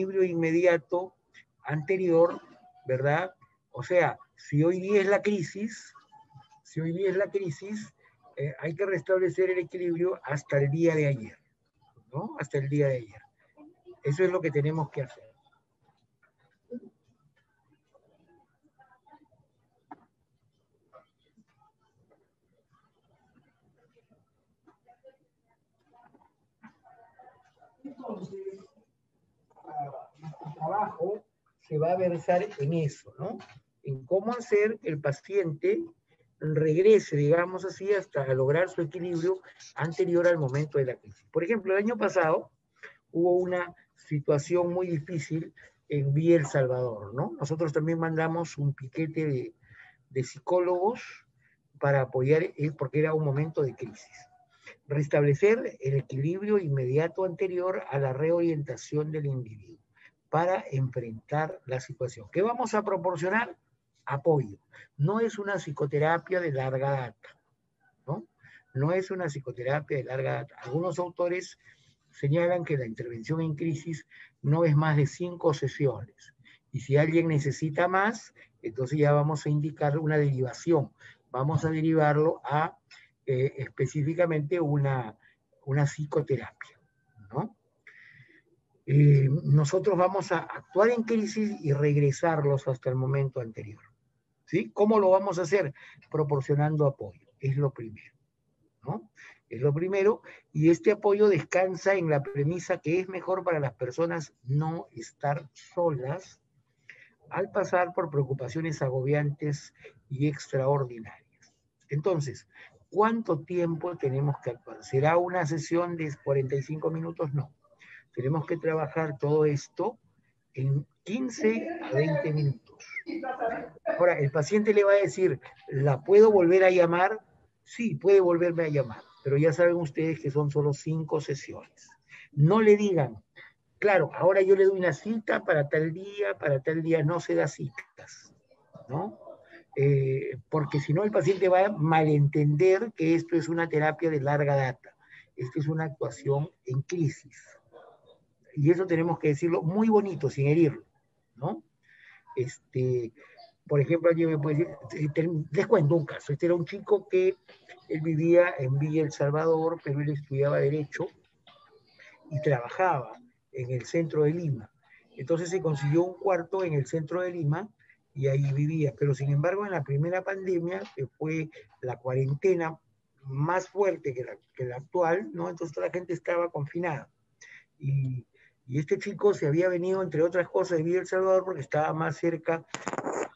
equilibrio inmediato anterior, ¿verdad? O sea, si hoy día es la crisis, hay que restablecer el equilibrio hasta el día de ayer, ¿no? Hasta el día de ayer. Eso es lo que tenemos que hacer. Entonces, nuestro trabajo se va a versar en eso, ¿no? En cómo hacer que el paciente regrese, digamos así, hasta lograr su equilibrio anterior al momento de la crisis. Por ejemplo, el año pasado hubo una situación muy difícil en Villa El Salvador, ¿no? Nosotros también mandamos un piquete de psicólogos para apoyar, porque era un momento de crisis. Restablecer el equilibrio inmediato anterior a la reorientación del individuo para enfrentar la situación. ¿Qué vamos a proporcionar? Apoyo. No es una psicoterapia de larga data, ¿no? No es una psicoterapia de larga data. Algunos autores señalan que la intervención en crisis no es más de 5 sesiones. Y si alguien necesita más, entonces ya vamos a indicar una derivación. Vamos a derivarlo a específicamente una psicoterapia, ¿no? Nosotros vamos a actuar en crisis y regresarlos hasta el momento anterior, ¿sí? ¿Cómo lo vamos a hacer? Proporcionando apoyo, es lo primero, ¿no? Es lo primero, y este apoyo descansa en la premisa que es mejor para las personas no estar solas al pasar por preocupaciones agobiantes y extraordinarias. Entonces, ¿cuánto tiempo tenemos que actuar? ¿Será una sesión de 45 minutos? No. Tenemos que trabajar todo esto en 15 a 20 minutos. Ahora, el paciente le va a decir, ¿la puedo volver a llamar? Sí, puede volverme a llamar, pero ya saben ustedes que son solo 5 sesiones. No le digan, claro, ahora yo le doy una cita para tal día no se da citas, ¿no? Porque si no el paciente va a malentender que esto es una terapia de larga data, esto es una actuación en crisis. Y eso tenemos que decirlo muy bonito, sin herirlo, ¿no? Por ejemplo, alguien me puede decir, les cuento un caso, este era un chico que él vivía en Villa El Salvador, pero él estudiaba Derecho y trabajaba en el centro de Lima. Entonces se consiguió un cuarto en el centro de Lima y ahí vivía. Pero sin embargo, en la primera pandemia, que fue la cuarentena más fuerte que la actual, ¿no? Entonces toda la gente estaba confinada. Y, y este chico se había venido, entre otras cosas, de Villa El Salvador porque estaba más cerca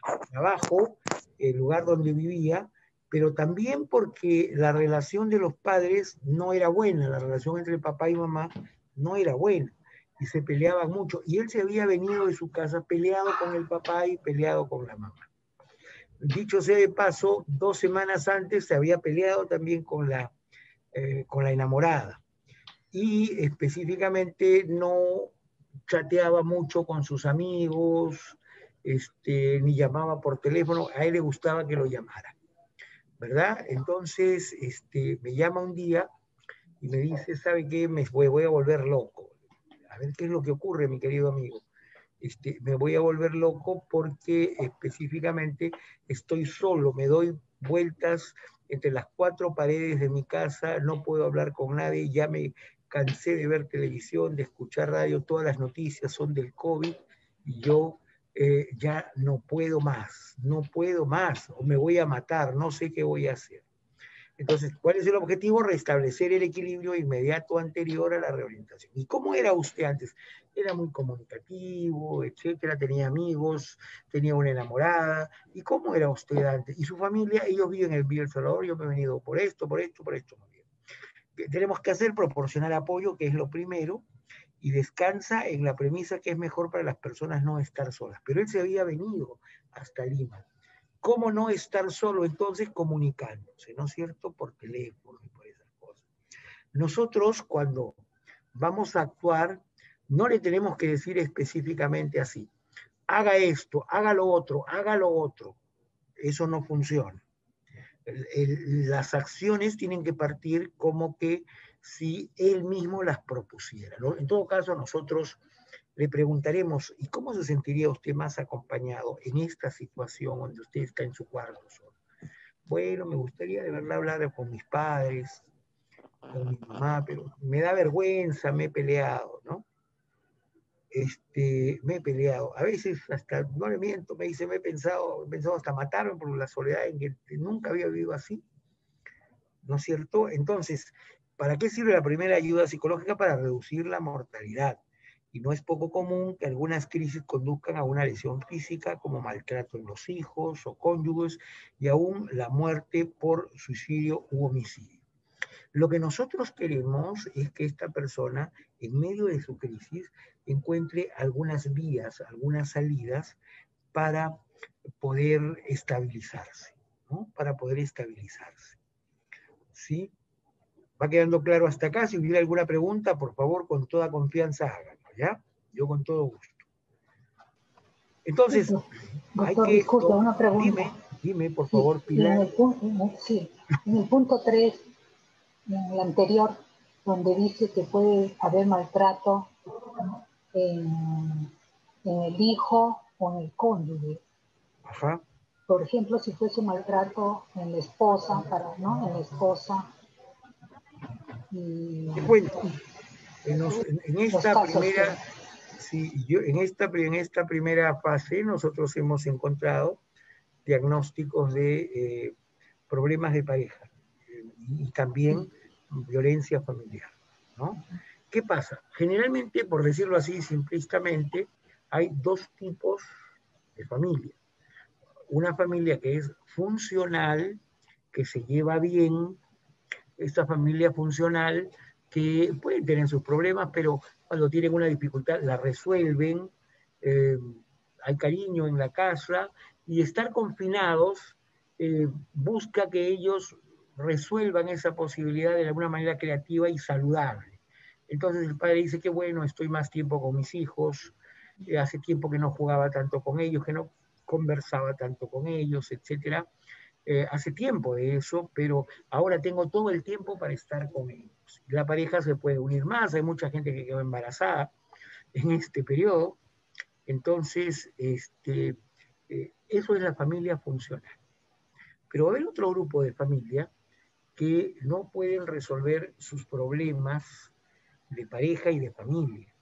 del trabajo, el lugar donde vivía, pero también porque la relación de los padres no era buena, la relación entre papá y mamá no era buena y se peleaban mucho. Y él se había venido de su casa peleado con el papá y peleado con la mamá. Dicho sea de paso, 2 semanas antes se había peleado también con la enamorada. Y específicamente no chateaba mucho con sus amigos, ni llamaba por teléfono, a él le gustaba que lo llamara, ¿verdad? Entonces, me llama un día y me dice, ¿sabe qué? Me voy a volver loco. A ver qué es lo que ocurre, mi querido amigo. Me voy a volver loco porque específicamente estoy solo, me doy vueltas entre las 4 paredes de mi casa, no puedo hablar con nadie, ya me cansé de ver televisión, de escuchar radio, todas las noticias son del COVID y yo ya no puedo más, o me voy a matar, no sé qué voy a hacer. Entonces, ¿cuál es el objetivo? Restablecer el equilibrio inmediato anterior a la reorientación. ¿Y cómo era usted antes? Era muy comunicativo, etcétera, tenía amigos, tenía una enamorada. ¿Y cómo era usted antes? Y su familia, ellos viven en el Villa El Salvador, yo me he venido por esto. ¿Qué tenemos que hacer? Proporcionar apoyo, que es lo primero, y descansa en la premisa que es mejor para las personas no estar solas. Pero él se había venido hasta Lima. ¿Cómo no estar solo entonces comunicándose, ¿no es cierto? Por teléfono y por esas cosas. Nosotros cuando vamos a actuar, no le tenemos que decir específicamente así, haga esto, haga lo otro, haga lo otro. Eso no funciona. Las acciones tienen que partir como que si él mismo las propusiera, ¿no? En todo caso, nosotros le preguntaremos, ¿y cómo se sentiría usted más acompañado en esta situación donde usted está en su cuarto solo? Bueno, me gustaría de verdad hablar con mis padres, con mi mamá, pero me da vergüenza, me he peleado, ¿no? Me he peleado. A veces hasta, no le miento, me dice, he pensado hasta matarme por la soledad en que nunca había vivido así, ¿no es cierto? Entonces, ¿para qué sirve la primera ayuda psicológica? Para reducir la mortalidad. Y no es poco común que algunas crisis conduzcan a una lesión física, como maltrato en los hijos o cónyuges, y aún la muerte por suicidio u homicidio. Lo que nosotros queremos es que esta persona, en medio de su crisis, encuentre algunas vías, algunas salidas para poder estabilizarse, ¿no? Para poder estabilizarse. ¿Sí? ¿Va quedando claro hasta acá? Si hubiera alguna pregunta, por favor, con toda confianza háganlo, ¿ya? Yo con todo gusto. Entonces, doctor, disculpe, una pregunta. Dime, por favor, Pilar. En el punto 3, en el anterior, donde dice que puede haber maltrato en el hijo o en el cónyuge. Ajá. Por ejemplo, si fuese maltrato en la esposa, ¿no? En la esposa. Te cuento, en esta primera, en esta primera fase nosotros hemos encontrado diagnósticos de problemas de pareja y también violencia familiar, ¿no? ¿Qué pasa? Generalmente, por decirlo así simplistamente, hay dos tipos de familia. Una familia que es funcional, que se lleva bien, esta familia funcional que pueden tener sus problemas, pero cuando tienen una dificultad la resuelven, hay cariño en la casa, y estar confinados busca que ellos resuelvan esa posibilidad de alguna manera creativa y saludable. Entonces el padre dice que bueno, estoy más tiempo con mis hijos, hace tiempo que no jugaba tanto con ellos, que no conversaba tanto con ellos, etcétera. Hace tiempo de eso, pero ahora tengo todo el tiempo para estar con ellos. La pareja se puede unir más, hay mucha gente que quedó embarazada en este periodo, entonces eso es la familia funcional. Pero va a haber otro grupo de familia que no pueden resolver sus problemas de pareja y de familia,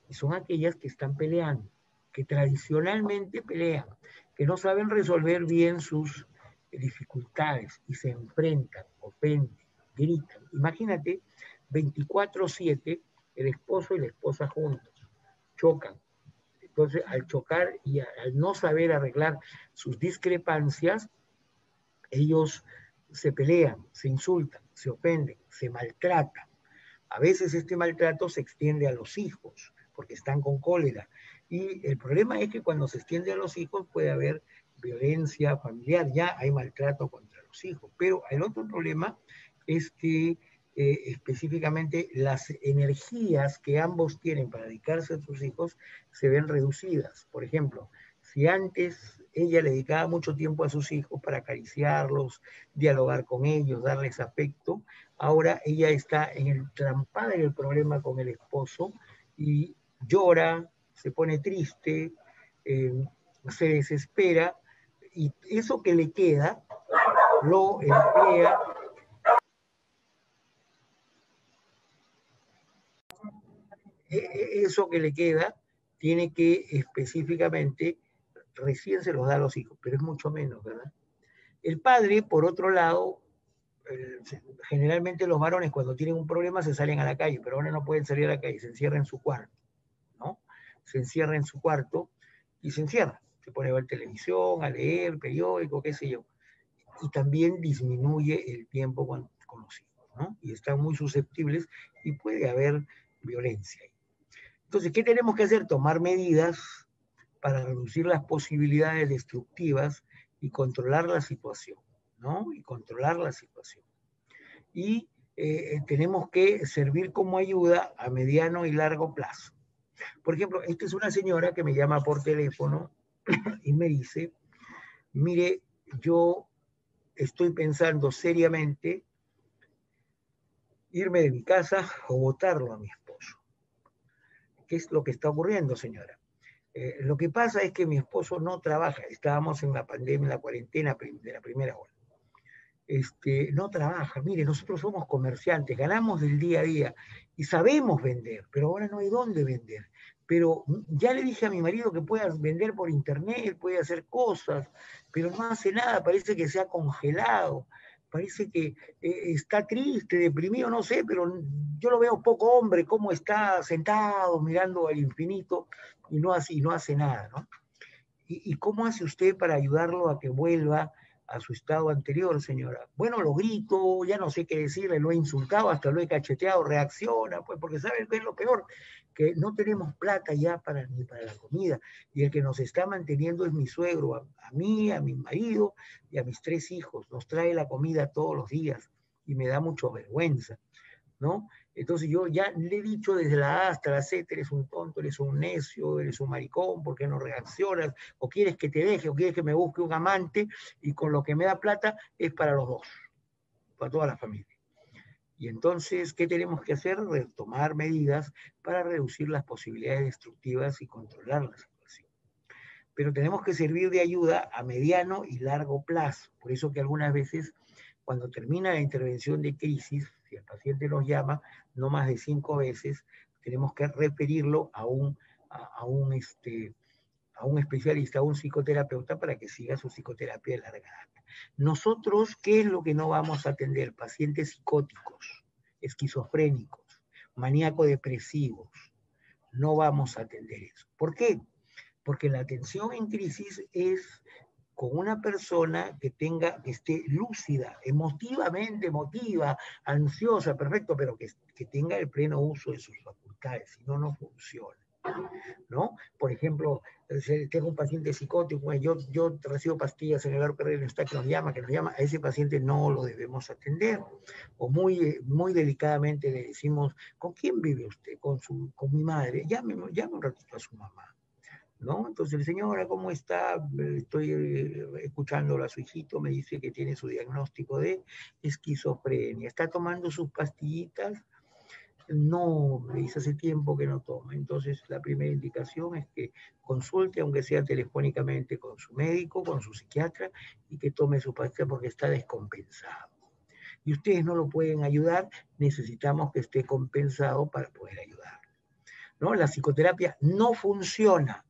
y son aquellas que están peleando, que tradicionalmente pelean, que no saben resolver bien sus dificultades y se enfrentan, ofenden, gritan. Imagínate, 24/7 el esposo y la esposa juntos, chocan. Entonces, al chocar y al no saber arreglar sus discrepancias, ellos se pelean, se insultan, se ofenden, se maltratan. A veces este maltrato se extiende a los hijos, porque están con cólera. Y el problema es que cuando se extiende a los hijos puede haber violencia familiar, ya hay maltrato contra los hijos. Pero el otro problema es que específicamente las energías que ambos tienen para dedicarse a sus hijos se ven reducidas. Por ejemplo, si antes ella le dedicaba mucho tiempo a sus hijos para acariciarlos, dialogar con ellos, darles afecto, ahora ella está trampada en el problema con el esposo y llora, se pone triste, se desespera, y eso que le queda lo emplea. Eso que le queda tiene que específicamente, recién se los da a los hijos, pero es mucho menos, ¿verdad? El padre, por otro lado, generalmente los varones cuando tienen un problema se salen a la calle, pero ahora no pueden salir a la calle, se encierra en su cuarto, ¿no? Se encierra en su cuarto y se encierra, se pone a ver televisión, a leer, periódico, qué sé yo, y también disminuye el tiempo con los hijos, ¿no? Y están muy susceptibles y puede haber violencia. Entonces, ¿qué tenemos que hacer? Tomar medidas para reducir las posibilidades destructivas y controlar la situación, ¿no? Y controlar la situación. Y tenemos que servir como ayuda a mediano y largo plazo. Por ejemplo, esta es una señora que me llama por teléfono y me dice, mire, yo estoy pensando seriamente irme de mi casa o botarlo a mi esposo. ¿qué es lo que está ocurriendo, señora? Lo que pasa es que mi esposo no trabaja. Estábamos en la pandemia, en la cuarentena de la primera ola. No trabaja. Mire, nosotros somos comerciantes, ganamos del día a día y sabemos vender, pero ahora no hay dónde vender. Pero ya le dije a mi marido que pueda vender por internet, puede hacer cosas, pero no hace nada, parece que se ha congelado, parece que está triste, deprimido, no sé, pero yo lo veo poco hombre, cómo está sentado mirando al infinito y no hace nada, ¿no? ¿Y cómo hace usted para ayudarlo a que vuelva a su estado anterior, señora? Bueno, lo grito, ya no sé qué decirle, lo he insultado, hasta lo he cacheteado, reacciona, pues porque ¿sabe qué es lo peor? Que no tenemos plata ya ni para la comida, y el que nos está manteniendo es mi suegro, a mí, a mi marido y a mis 3 hijos, nos trae la comida todos los días, y me da mucha vergüenza, ¿no? Entonces yo ya le he dicho desde la A hasta la Z, eres un tonto, eres un necio, eres un maricón, ¿por qué no reaccionas? O quieres que te deje, o quieres que me busque un amante, y con lo que me da plata es para los dos, para toda la familia. Y entonces, ¿qué tenemos que hacer? Tomar medidas para reducir las posibilidades destructivas y controlar la situación. Pero tenemos que servir de ayuda a mediano y largo plazo. Por eso que algunas veces, cuando termina la intervención de crisis, si el paciente nos llama, no más de 5 veces, tenemos que referirlo a un especialista, a un psicoterapeuta, para que siga su psicoterapia de larga data. Nosotros, ¿qué es lo que no vamos a atender? Pacientes psicóticos, esquizofrénicos, maníaco-depresivos. No vamos a atender eso. ¿Por qué? Porque la atención en crisis es con una persona que esté lúcida, emotiva, ansiosa, perfecto, pero que tenga el pleno uso de sus facultades, si no, no funciona, ¿no? Por ejemplo, tengo un paciente psicótico, yo recibo pastillas en el Álvaro Carrera está que nos llama, a ese paciente no lo debemos atender, o muy delicadamente le decimos, ¿con quién vive usted? Con mi madre, llame un ratito a su mamá, ¿no? Entonces, señora, ¿cómo está? Estoy escuchándolo a su hijito, me dice que tiene su diagnóstico de esquizofrenia. ¿Está tomando sus pastillitas? No, me dice, hace tiempo que no toma. Entonces, la primera indicación es que consulte, aunque sea telefónicamente, con su médico, con su psiquiatra, y que tome su pastilla porque está descompensado. Y ustedes no lo pueden ayudar, necesitamos que esté compensado para poder ayudar, ¿no? La psicoterapia no funciona,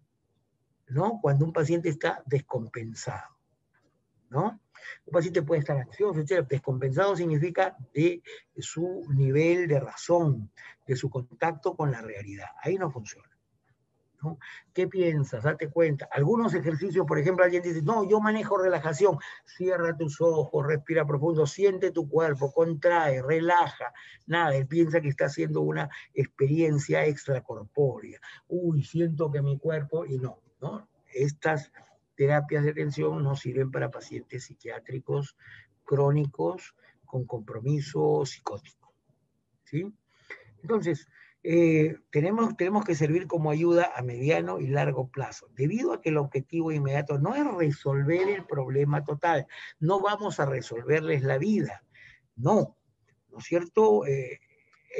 ¿no? Cuando un paciente está descompensado, ¿no? Un paciente puede estar ansioso, etc. Descompensado significa de su nivel de razón, de su contacto con la realidad. Ahí no funciona, ¿no? ¿Qué piensas? Date cuenta. Algunos ejercicios, por ejemplo, alguien dice, no, yo manejo relajación. Cierra tus ojos, respira profundo, siente tu cuerpo, contrae, relaja. Nada, él piensa que está haciendo una experiencia extracorpórea. Uy, siento que mi cuerpo, y no, ¿no? Estas terapias de tensión no sirven para pacientes psiquiátricos crónicos con compromiso psicótico, ¿sí? Entonces, tenemos que servir como ayuda a mediano y largo plazo, debido a que el objetivo inmediato no es resolver el problema total, no vamos a resolverles la vida, no, ¿no es cierto?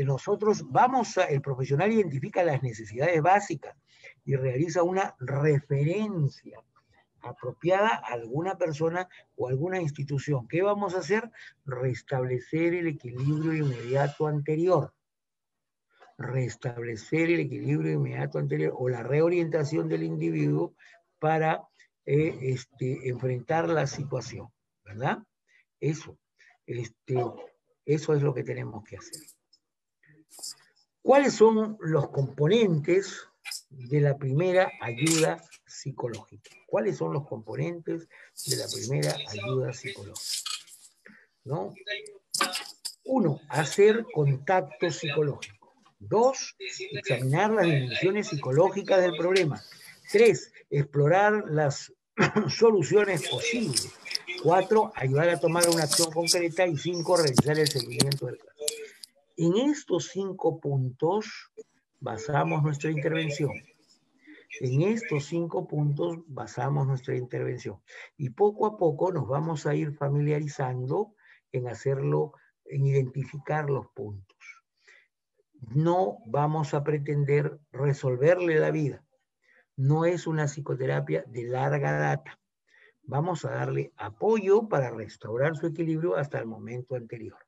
Nosotros el profesional identifica las necesidades básicas y realiza una referencia apropiada a alguna persona o alguna institución. ¿Qué vamos a hacer? Restablecer el equilibrio inmediato anterior. Restablecer el equilibrio inmediato anterior o la reorientación del individuo para enfrentar la situación, ¿verdad? Eso es lo que tenemos que hacer. ¿Cuáles son los componentes de la primera ayuda psicológica? ¿Cuáles son los componentes de la primera ayuda psicológica? ¿No? 1, hacer contacto psicológico. 2, examinar las dimensiones psicológicas del problema. 3, explorar las soluciones posibles. 4, ayudar a tomar una acción concreta. Y 5, realizar el seguimiento del caso. En estos 5 puntos basamos nuestra intervención. En estos 5 puntos basamos nuestra intervención. Y poco a poco nos vamos a ir familiarizando en hacerlo, en identificar los puntos. no vamos a pretender resolverle la vida. No es una psicoterapia de larga data. Vamos a darle apoyo para restaurar su equilibrio hasta el momento anterior.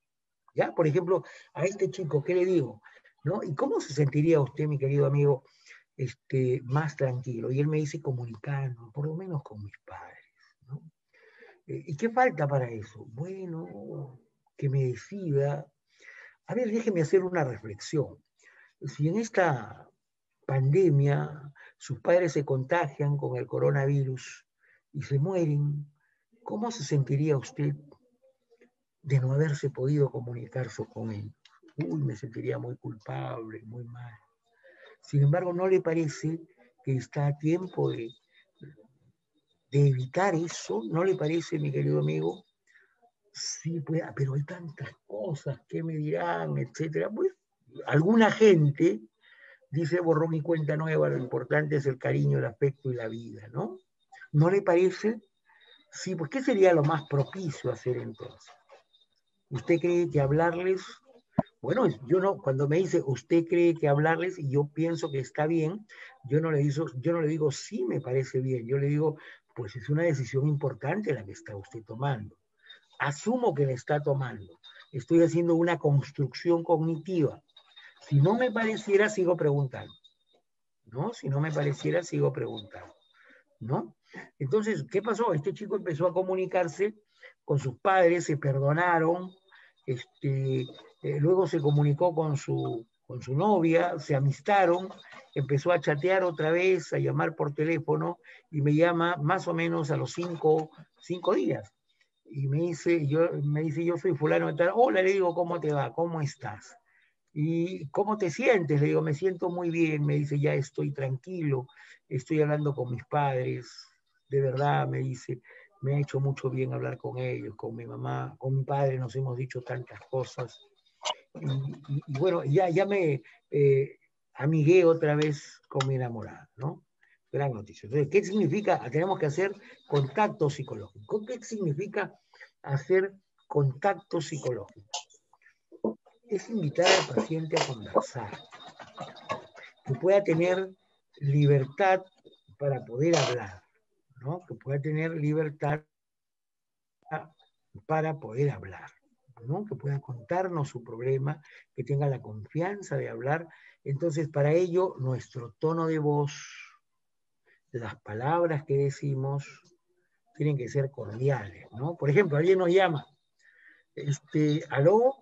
¿Ya? Por ejemplo, a este chico, ¿qué le digo? ¿No? ¿Y cómo se sentiría usted, mi querido amigo, más tranquilo? Y él me dice, comunicando, por lo menos con mis padres, ¿no? ¿Y qué falta para eso? Bueno, que me decida. A ver, déjeme hacer una reflexión. Si en esta pandemia sus padres se contagian con el coronavirus y se mueren, ¿cómo se sentiría usted de no haberse podido comunicarse con él? Uy, me sentiría muy culpable, muy mal. Sin embargo, ¿no le parece que está a tiempo de evitar eso? ¿No le parece, mi querido amigo? Sí, pues, pero hay tantas cosas, ¿qué me dirán? Etcétera. Pues, alguna gente dice borrón y cuenta nueva, lo importante es el cariño, el afecto y la vida, ¿no? ¿No le parece? Sí, pues, ¿qué sería lo más propicio hacer entonces? ¿Usted cree que hablarles? Bueno, yo no, cuando me dice usted cree que hablarles y yo pienso que está bien, yo no le digo sí me parece bien, yo le digo, pues es una decisión importante la que está usted tomando. Asumo que la está tomando. Estoy haciendo una construcción cognitiva. Si no me pareciera, sigo preguntando. ¿No? Si no me pareciera, sigo preguntando. ¿No? Entonces, ¿qué pasó? Este chico empezó a comunicarse con sus padres, se perdonaron, luego se comunicó con su novia, se amistaron, empezó a chatear otra vez, a llamar por teléfono, y me llama más o menos a los cinco días. Y me dice, yo soy fulano de tal, hola, le digo, ¿cómo te va? ¿Cómo estás? ¿Y cómo te sientes? Le digo, me siento muy bien, me dice, ya estoy tranquilo, estoy hablando con mis padres, de verdad, me dice, me ha hecho mucho bien hablar con ellos, con mi mamá, con mi padre, nos hemos dicho tantas cosas. Y bueno, ya me amigué otra vez con mi enamorada, ¿no? Gran noticia. Entonces, ¿qué significa? Tenemos que hacer contacto psicológico. ¿Qué significa hacer contacto psicológico? Es invitar al paciente a conversar, que pueda tener libertad para poder hablar, ¿no? Que pueda tener libertad para poder hablar, ¿no? Que pueda contarnos su problema, que tenga la confianza de hablar. Entonces, para ello, nuestro tono de voz, las palabras que decimos, tienen que ser cordiales, ¿no? Por ejemplo, alguien nos llama, aló,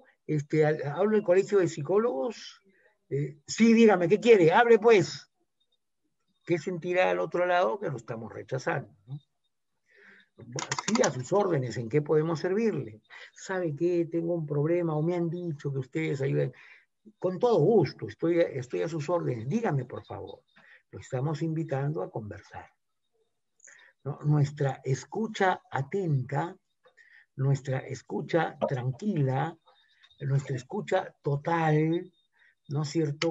hablo del colegio de psicólogos, sí, dígame, ¿qué quiere? Hable pues. ¿Qué sentirá al otro lado? Que lo estamos rechazando, ¿no? Sí, a sus órdenes, ¿en qué podemos servirle? ¿Sabe qué? Tengo un problema o me han dicho que ustedes ayuden. Con todo gusto, estoy a sus órdenes. Dígame, por favor. Lo estamos invitando a conversar, ¿no? Nuestra escucha atenta, nuestra escucha tranquila, nuestra escucha total, ¿no es cierto?,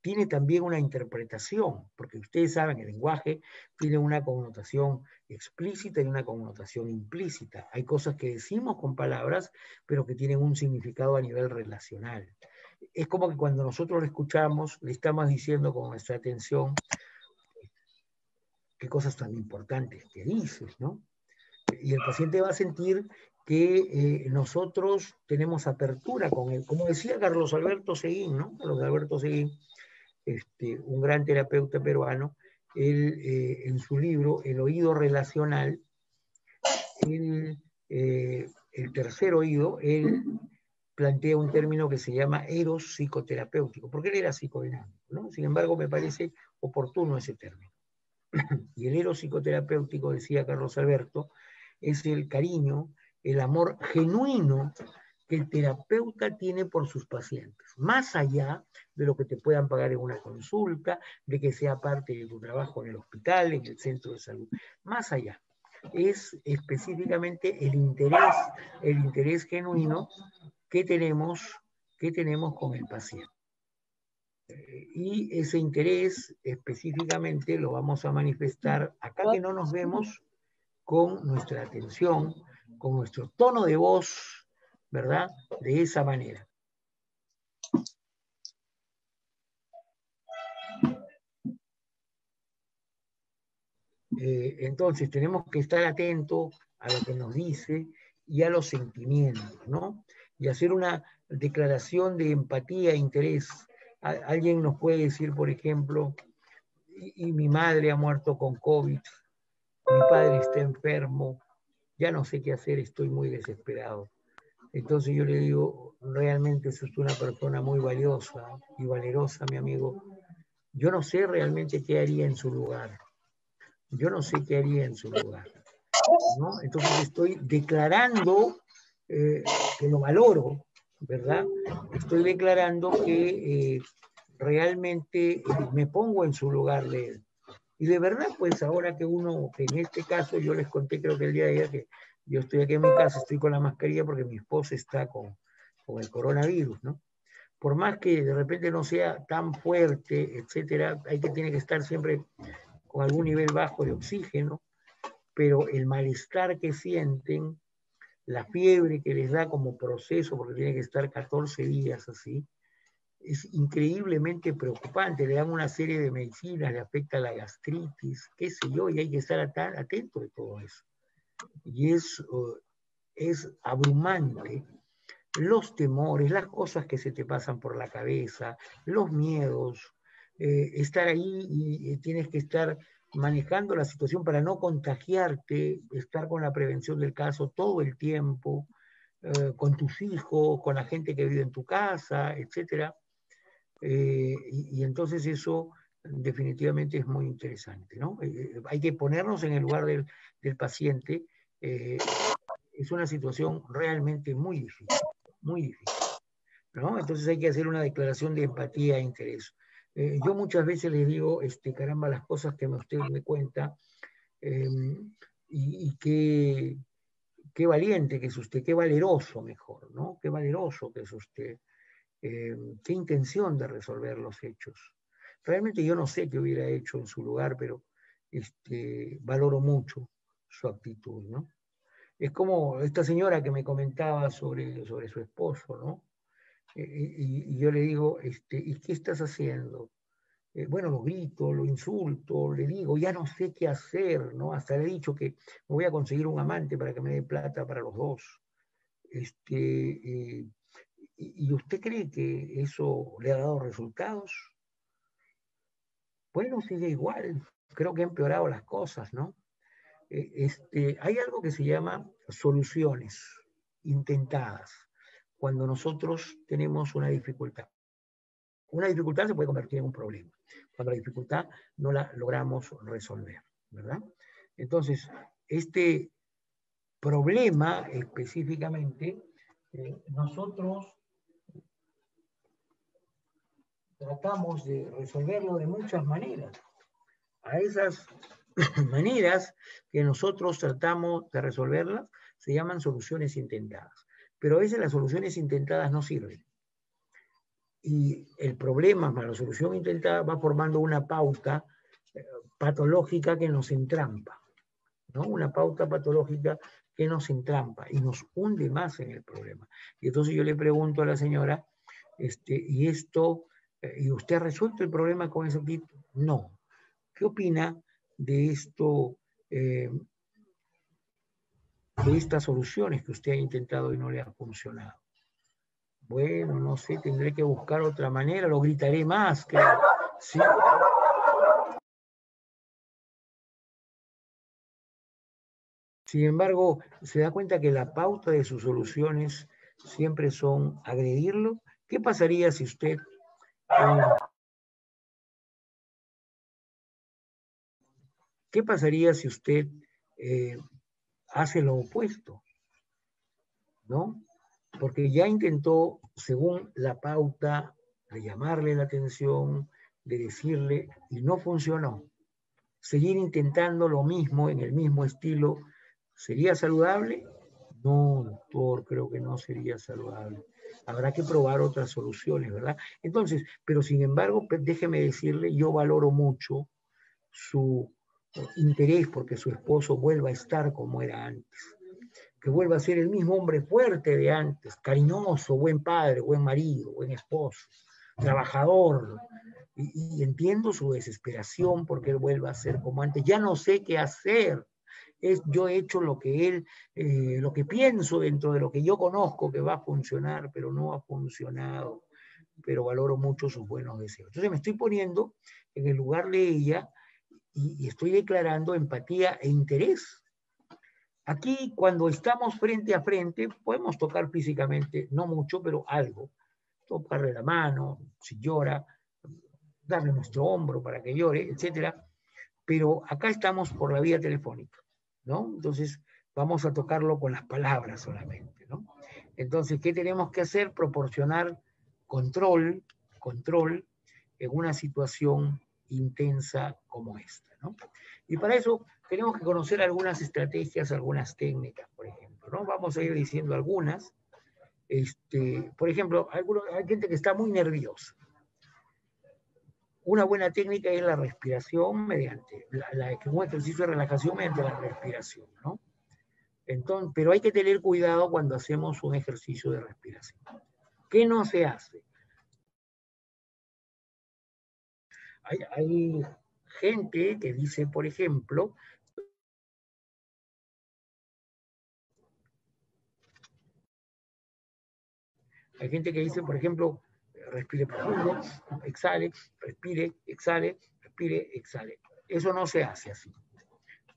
tiene también una interpretación, porque ustedes saben, el lenguaje tiene una connotación explícita y una connotación implícita. Hay cosas que decimos con palabras, pero que tienen un significado a nivel relacional. Es como que cuando nosotros lo escuchamos, le estamos diciendo con nuestra atención qué cosas tan importantes que dices, ¿no? Y el paciente va a sentir que nosotros tenemos apertura con él. Como decía Carlos Alberto Seguín, ¿no? Carlos Alberto Seguín, un gran terapeuta peruano, él, en su libro El oído relacional, el tercer oído, él plantea un término que se llama eros psicoterapéutico, porque él era psicodinámico, ¿no? Sin embargo, me parece oportuno ese término. Y el eros psicoterapéutico, decía Carlos Alberto, es el cariño, el amor genuino que el terapeuta tiene por sus pacientes, más allá de lo que te puedan pagar en una consulta, de que sea parte de tu trabajo en el hospital, en el centro de salud, más allá. Es específicamente el interés genuino que tenemos con el paciente. Y ese interés específicamente lo vamos a manifestar acá que no nos vemos con nuestra atención, con nuestro tono de voz, ¿verdad? De esa manera. Entonces tenemos que estar atentos a lo que nos dice y a los sentimientos, ¿no? Y hacer una declaración de empatía e interés. Alguien nos puede decir, por ejemplo, y mi madre ha muerto con COVID, mi padre está enfermo, ya no sé qué hacer, estoy muy desesperado. Entonces yo le digo, realmente sos una persona muy valiosa y valerosa, mi amigo. Yo no sé realmente qué haría en su lugar. Yo no sé qué haría en su lugar, ¿no? Entonces estoy declarando que lo valoro, ¿verdad? Estoy declarando que realmente me pongo en su lugar de él. Y de verdad, pues ahora que en este caso yo les conté, creo que el día de ayer, que yo estoy aquí en mi casa, estoy con la mascarilla porque mi esposa está con el coronavirus, ¿no? Por más que de repente no sea tan fuerte, etcétera, tiene que estar siempre con algún nivel bajo de oxígeno, pero el malestar que sienten, la fiebre que les da como proceso, porque tiene que estar 14 días así, es increíblemente preocupante. Le dan una serie de medicinas, le afecta la gastritis, qué sé yo, y hay que estar atento de todo eso. Y es abrumante los temores, las cosas que se te pasan por la cabeza, los miedos, estar ahí y tienes que estar manejando la situación para no contagiarte, estar con la prevención del caso todo el tiempo, con tus hijos, con la gente que vive en tu casa, etcétera. Y entonces eso definitivamente es muy interesante, ¿no? Hay que ponernos en el lugar del paciente. Es una situación realmente muy difícil, ¿no? Entonces hay que hacer una declaración de empatía e interés. Yo muchas veces les digo, caramba, las cosas que usted me cuenta, y qué valiente que es usted, qué valeroso mejor, ¿no? Qué valeroso que es usted. Qué intención de resolver los hechos. Realmente yo no sé qué hubiera hecho en su lugar, pero valoro mucho su actitud, ¿no? Es como esta señora que me comentaba sobre su esposo, ¿no? Y yo le digo, ¿y qué estás haciendo? Bueno, lo grito, lo insulto, le digo, ya no sé qué hacer, ¿no? Hasta le he dicho que me voy a conseguir un amante para que me dé plata para los dos. ¿Y usted cree que eso le ha dado resultados? Bueno, sigue igual. Creo que ha empeorado las cosas, ¿no? Hay algo que se llama soluciones intentadas cuando nosotros tenemos una dificultad. Una dificultad se puede convertir en un problema cuando la dificultad no la logramos resolver, ¿verdad? Entonces, este problema específicamente, nosotros tratamos de resolverlo de muchas maneras. A esas maneras que nosotros tratamos de resolverlas se llaman soluciones intentadas. Pero a veces las soluciones intentadas no sirven. Y el problema más la solución intentada va formando una pauta patológica que nos entrampa, ¿no? Una pauta patológica que nos entrampa y nos hunde más en el problema. Y entonces yo le pregunto a la señora, ¿y esto, y usted ha resuelto el problema con ese actitud? No. ¿Qué opina de esto, de estas soluciones que usted ha intentado y no le ha funcionado? Bueno, no sé, tendré que buscar otra manera, lo gritaré más, claro. Sí. Sin embargo, se da cuenta que la pauta de sus soluciones siempre son agredirlo. ¿Qué pasaría si usted ¿qué pasaría si usted hace lo opuesto? ¿No? Porque ya intentó, según la pauta, de llamarle la atención, de decirle, y no funcionó. Seguir intentando lo mismo, en el mismo estilo, ¿sería saludable? No, doctor, creo que no sería saludable. Habrá que probar otras soluciones, ¿verdad? Entonces, pero sin embargo, déjeme decirle, yo valoro mucho su interés porque su esposo vuelva a estar como era antes, que vuelva a ser el mismo hombre fuerte de antes, cariñoso, buen padre, buen marido, buen esposo, trabajador, Y entiendo su desesperación porque él vuelva a ser como antes. Ya no sé qué hacer. Yo he hecho lo que lo que pienso dentro de lo que yo conozco que va a funcionar, pero no ha funcionado. Pero valoro mucho sus buenos deseos. Entonces me estoy poniendo en el lugar de ella y estoy declarando empatía e interés. Aquí, cuando estamos frente a frente, podemos tocar físicamente, no mucho, pero algo. Tocarle la mano, si llora, darle nuestro hombro para que llore, etcétera. Pero acá estamos por la vía telefónica, ¿no? Entonces, vamos a tocarlo con las palabras solamente, ¿no? Entonces, ¿qué tenemos que hacer? Proporcionar control en una situación intensa como esta, ¿no? Y para eso tenemos que conocer algunas estrategias, algunas técnicas, por ejemplo, ¿no? Vamos a ir diciendo algunas. Por ejemplo, hay gente que está muy nerviosa. Una buena técnica es la respiración mediante, un ejercicio de relajación mediante la respiración, ¿no? Entonces, pero hay que tener cuidado cuando hacemos un ejercicio de respiración. ¿Qué no se hace? Hay gente que dice, por ejemplo, respire profundo, exhale, respire, exhale, respire, exhale. Eso no se hace así.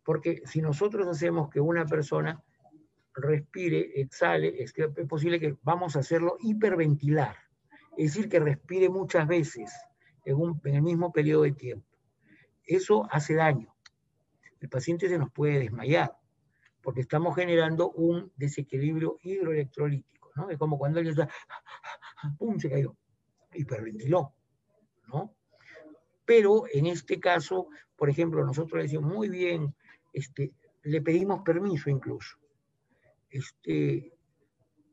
Porque si nosotros hacemos que una persona respire, exhale, es posible que vamos a hacerlo hiperventilar. Es decir, que respire muchas veces en el mismo periodo de tiempo. Eso hace daño. El paciente se nos puede desmayar porque estamos generando un desequilibrio hidroelectrolítico, ¿no? Es como cuando alguien está, ¡pum!, se cayó, hiperventiló, ¿no? Pero en este caso, por ejemplo, nosotros le decimos, muy bien, le pedimos permiso incluso.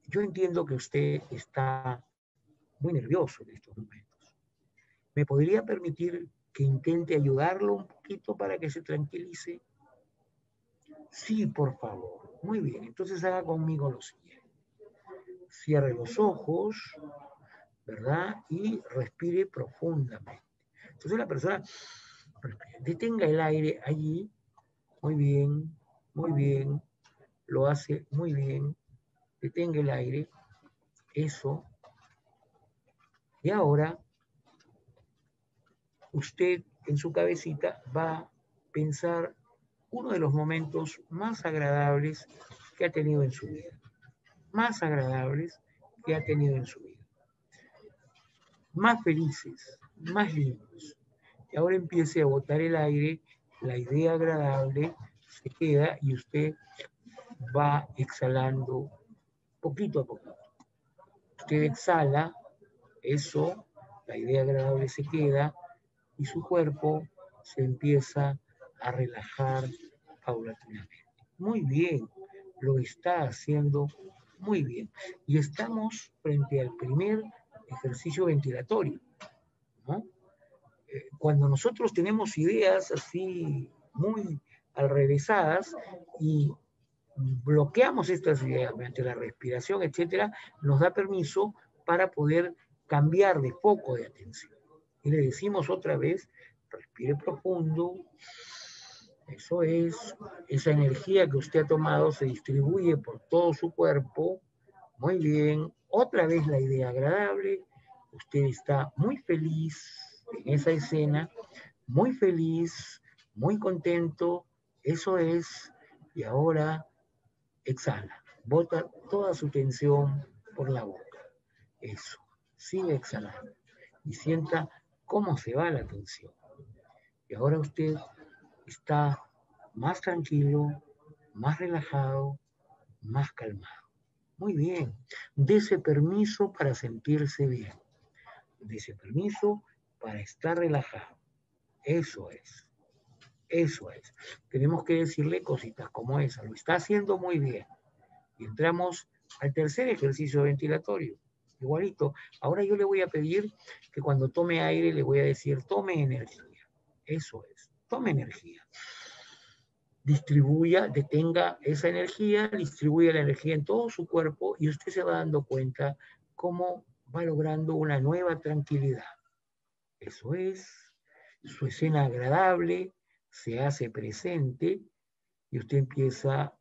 Yo entiendo que usted está muy nervioso en estos momentos. ¿Me podría permitir que intente ayudarlo un poquito para que se tranquilice? Sí, por favor. Muy bien, entonces haga conmigo lo siguiente. Cierre los ojos, ¿verdad? Y respire profundamente. Entonces la persona detenga el aire allí, muy bien, lo hace muy bien, detenga el aire, eso. Y ahora usted en su cabecita va a pensar uno de los momentos más agradables que ha tenido en su vida. Más agradables que ha tenido en su vida. Más felices, más lindos. Y ahora empiece a botar el aire, la idea agradable se queda y usted va exhalando poquito a poquito. Usted exhala, eso, la idea agradable se queda y su cuerpo se empieza a relajar paulatinamente. Muy bien, lo está haciendo muy bien. Y estamos frente al primer ejercicio ventilatorio, ¿no? Cuando nosotros tenemos ideas así muy alrevesadas y bloqueamos estas ideas mediante la respiración, etcétera, nos da permiso para poder cambiar de foco de atención. Y le decimos otra vez, respire profundo, eso es, esa energía que usted ha tomado se distribuye por todo su cuerpo, muy bien, otra vez la idea agradable, usted está muy feliz en esa escena, muy feliz, muy contento, eso es, y ahora exhala, bota toda su tensión por la boca, eso, sigue exhalando y sienta cómo se va la tensión. Y ahora usted está más tranquilo, más relajado, más calmado. Muy bien, dese permiso para sentirse bien, dese permiso para estar relajado. Eso es, eso es. Tenemos que decirle cositas como esa, lo está haciendo muy bien. Y entramos al tercer ejercicio ventilatorio. Igualito. Ahora yo le voy a pedir que cuando tome aire le voy a decir, tome energía. Eso es, tome energía. Distribuya, detenga esa energía, distribuya la energía en todo su cuerpo y usted se va dando cuenta cómo va logrando una nueva tranquilidad. Eso es. Su escena agradable se hace presente y usted empieza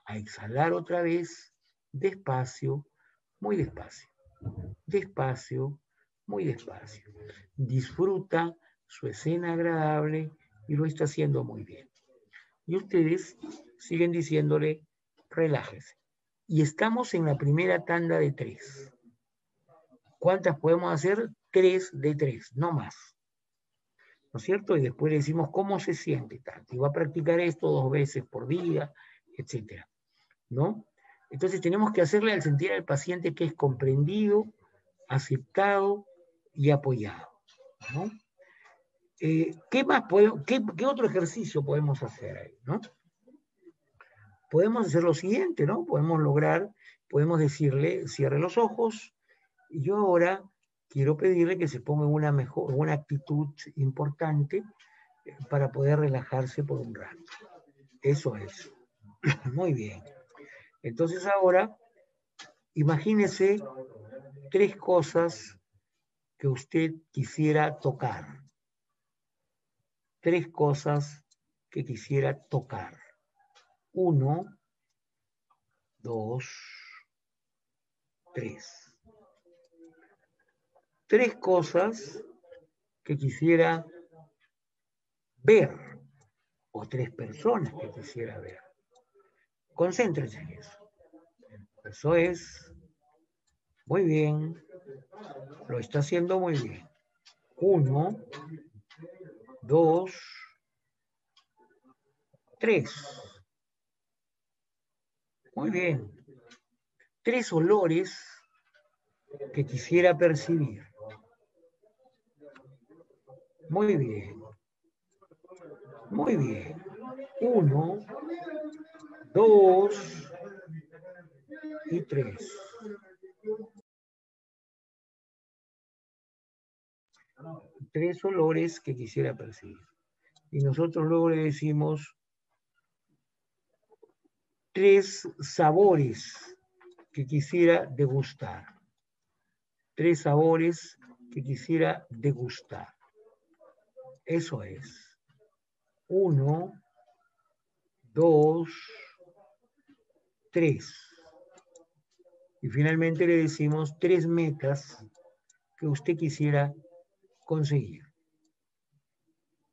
a exhalar otra vez, despacio, muy despacio, despacio, muy despacio. Disfruta su escena agradable y lo está haciendo muy bien. Y ustedes siguen diciéndole, relájese. Y estamos en la primera tanda de 3. ¿Cuántas podemos hacer? 3 de 3, no más. ¿No es cierto? Y después le decimos cómo se siente tanto. Y va a practicar esto 2 veces por día, etcétera, ¿no? Entonces tenemos que hacerle al sentir al paciente que es comprendido, aceptado y apoyado, ¿no? ¿Qué más podemos, qué otro ejercicio podemos hacer ahí, ¿no? Podemos hacer lo siguiente, ¿no? Podemos decirle, cierre los ojos, y yo ahora quiero pedirle que se ponga en una actitud importante para poder relajarse por un rato. Eso es. Muy bien. Entonces ahora, imagínese 3 cosas que usted quisiera tocar. 3 cosas que quisiera tocar. 1, 2, 3. 3 cosas que quisiera ver, o 3 personas que quisiera ver. Concéntrese en eso. Eso es. Muy bien. Lo está haciendo muy bien. 1, 2, 3. Muy bien. 3 olores que quisiera percibir. Muy bien. Muy bien. 1, 2 y 3. 3 olores que quisiera percibir. Y nosotros luego le decimos 3 sabores que quisiera degustar. 3 sabores que quisiera degustar. Eso es. 1, 2, 3. Y finalmente le decimos 3 metas que usted quisiera conseguir.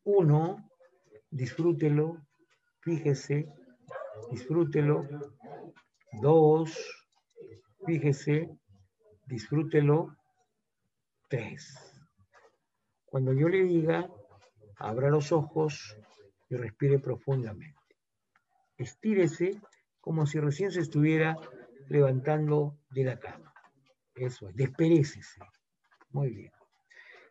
1, disfrútelo, fíjese, disfrútelo. 2, fíjese, disfrútelo. 3. Cuando yo le diga, abra los ojos y respire profundamente. Estírese como si recién se estuviera levantando de la cama. Eso es, desperécese. Muy bien.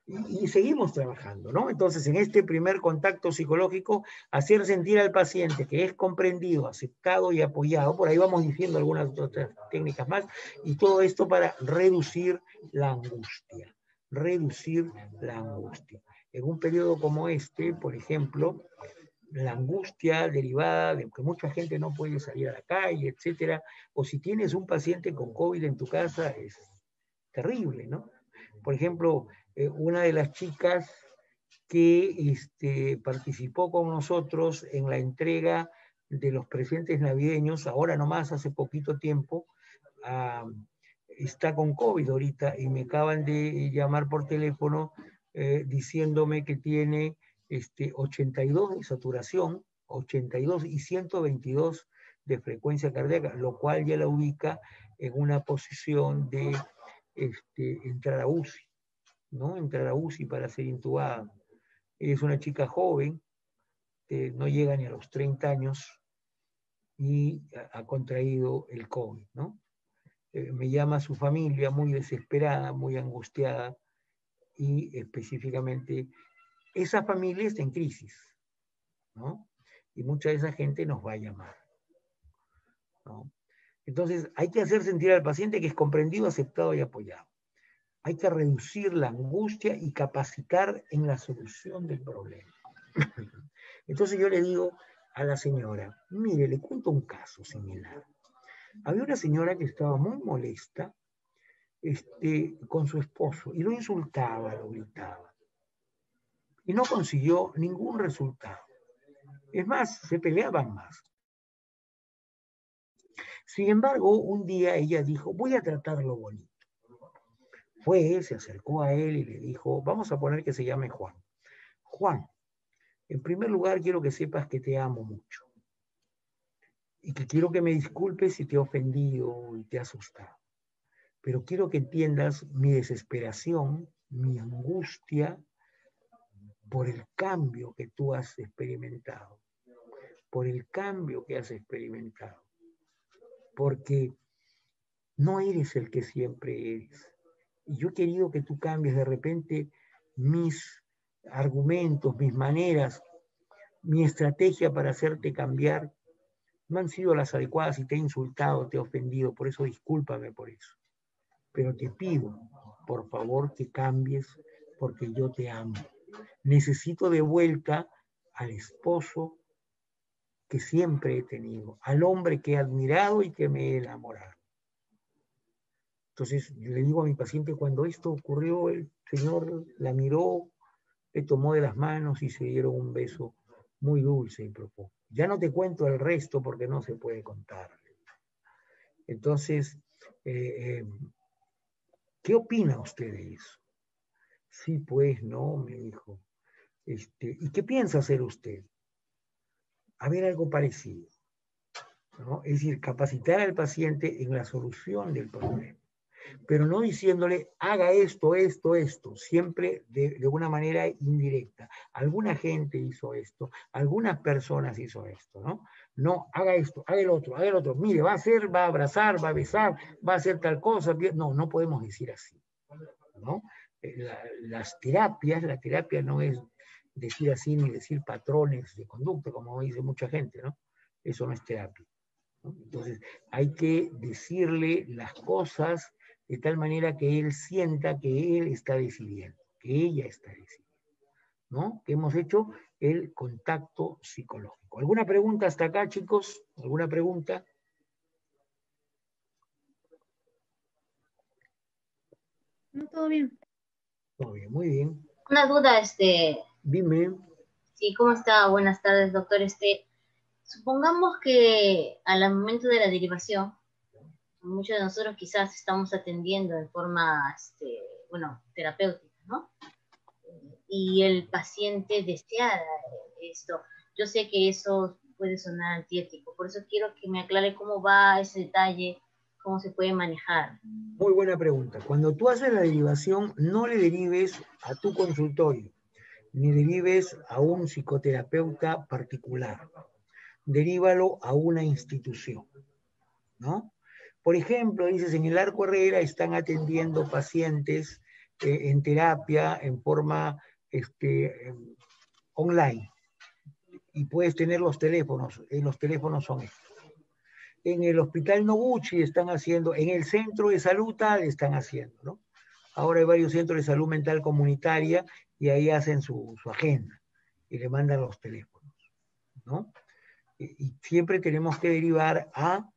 Y seguimos trabajando, ¿no? Entonces, en este primer contacto psicológico, hacer sentir al paciente que es comprendido, aceptado y apoyado. Por ahí vamos diciendo algunas otras técnicas más. Y todo esto para reducir la angustia. Reducir la angustia. En un periodo como este, por ejemplo, la angustia derivada de que mucha gente no puede salir a la calle, etcétera, o si tienes un paciente con COVID en tu casa, es terrible, ¿no? Por ejemplo, una de las chicas que participó con nosotros en la entrega de los presentes navideños, ahora nomás, hace poquito tiempo, está con COVID ahorita y me acaban de llamar por teléfono diciéndome que tiene 82 de saturación, 82 y 122 de frecuencia cardíaca, lo cual ya la ubica en una posición de entrar a UCI, ¿no? Entrar a UCI para ser intubada. Ella es una chica joven, no llega ni a los 30 años y ha contraído el COVID, ¿no? Me llama su familia muy desesperada, muy angustiada y específicamente esa familia está en crisis, ¿no? Y mucha de esa gente nos va a llamar, ¿no? Entonces hay que hacer sentir al paciente que es comprendido, aceptado y apoyado. Hay que reducir la angustia y capacitar en la solución del problema. Entonces yo le digo a la señora, mire, le cuento un caso similar. Había una señora que estaba muy molesta con su esposo y lo insultaba, lo gritaba. y no consiguió ningún resultado. Es más, se peleaban más. Sin embargo, un día ella dijo, voy a tratarlo bonito. Fue, se acercó a él y le dijo, vamos a poner que se llame Juan. Juan, en primer lugar quiero que sepas que te amo mucho y que quiero que me disculpes si te he ofendido y te he asustado. Pero quiero que entiendas mi desesperación, mi angustia por el cambio que tú has experimentado, por el cambio que has experimentado, porque no eres el que siempre eres. Y yo he querido que tú cambies de repente mis argumentos, mis maneras, mi estrategia para hacerte cambiar. No han sido las adecuadas y te he insultado, te he ofendido, por eso discúlpame por eso. Pero te pido, por favor, que cambies porque yo te amo. Necesito de vuelta al esposo que siempre he tenido, al hombre que he admirado y que me he enamorado. Entonces, yo le digo a mi paciente, cuando esto ocurrió, el Señor la miró, le tomó de las manos y se dieron un beso muy dulce y profundo. Ya no te cuento el resto porque no se puede contar. Entonces, ¿qué opina usted de eso? Sí, pues, no, me dijo. ¿Y qué piensa hacer usted? A ver, algo parecido, ¿no? Es decir, capacitar al paciente en la solución del problema, pero no diciéndole, haga esto, esto, esto, siempre de una manera indirecta. Alguna gente hizo esto, algunas personas hizo esto, ¿no? No, haga esto, haga el otro. Mire, va a hacer, va a abrazar, va a besar, va a hacer tal cosa. No, no podemos decir así, ¿no? La terapia no es decir así ni decir patrones de conducta, como dice mucha gente, ¿no? Eso no es terapia, ¿no? Entonces, hay que decirle las cosas de tal manera que él sienta que él está decidiendo, que ella está decidiendo, ¿no? Que hemos hecho el contacto psicológico. ¿Alguna pregunta hasta acá, chicos? ¿Alguna pregunta? No, todo bien. Todo bien, muy bien. Una duda, Dime. Sí, ¿cómo está? Buenas tardes, doctor. Supongamos que al momento de la derivación, muchos de nosotros quizás estamos atendiendo de forma, terapéutica, ¿no? Y el paciente desea esto. Yo sé que eso puede sonar antiético, por eso quiero que me aclare cómo va ese detalle, cómo se puede manejar. Muy buena pregunta. Cuando tú haces la derivación, no le derives a tu consultorio, ni derives a un psicoterapeuta particular. Derívalo a una institución, ¿no? Por ejemplo, dices, en el Arco Herrera están atendiendo pacientes en terapia en forma online. Y puedes tener los teléfonos son estos. En el Hospital Noguchi están haciendo, en el Centro de Salud tal están haciendo, ¿no? Ahora hay varios centros de salud mental comunitaria y ahí hacen su agenda y le mandan los teléfonos, ¿no? Y siempre tenemos que derivar a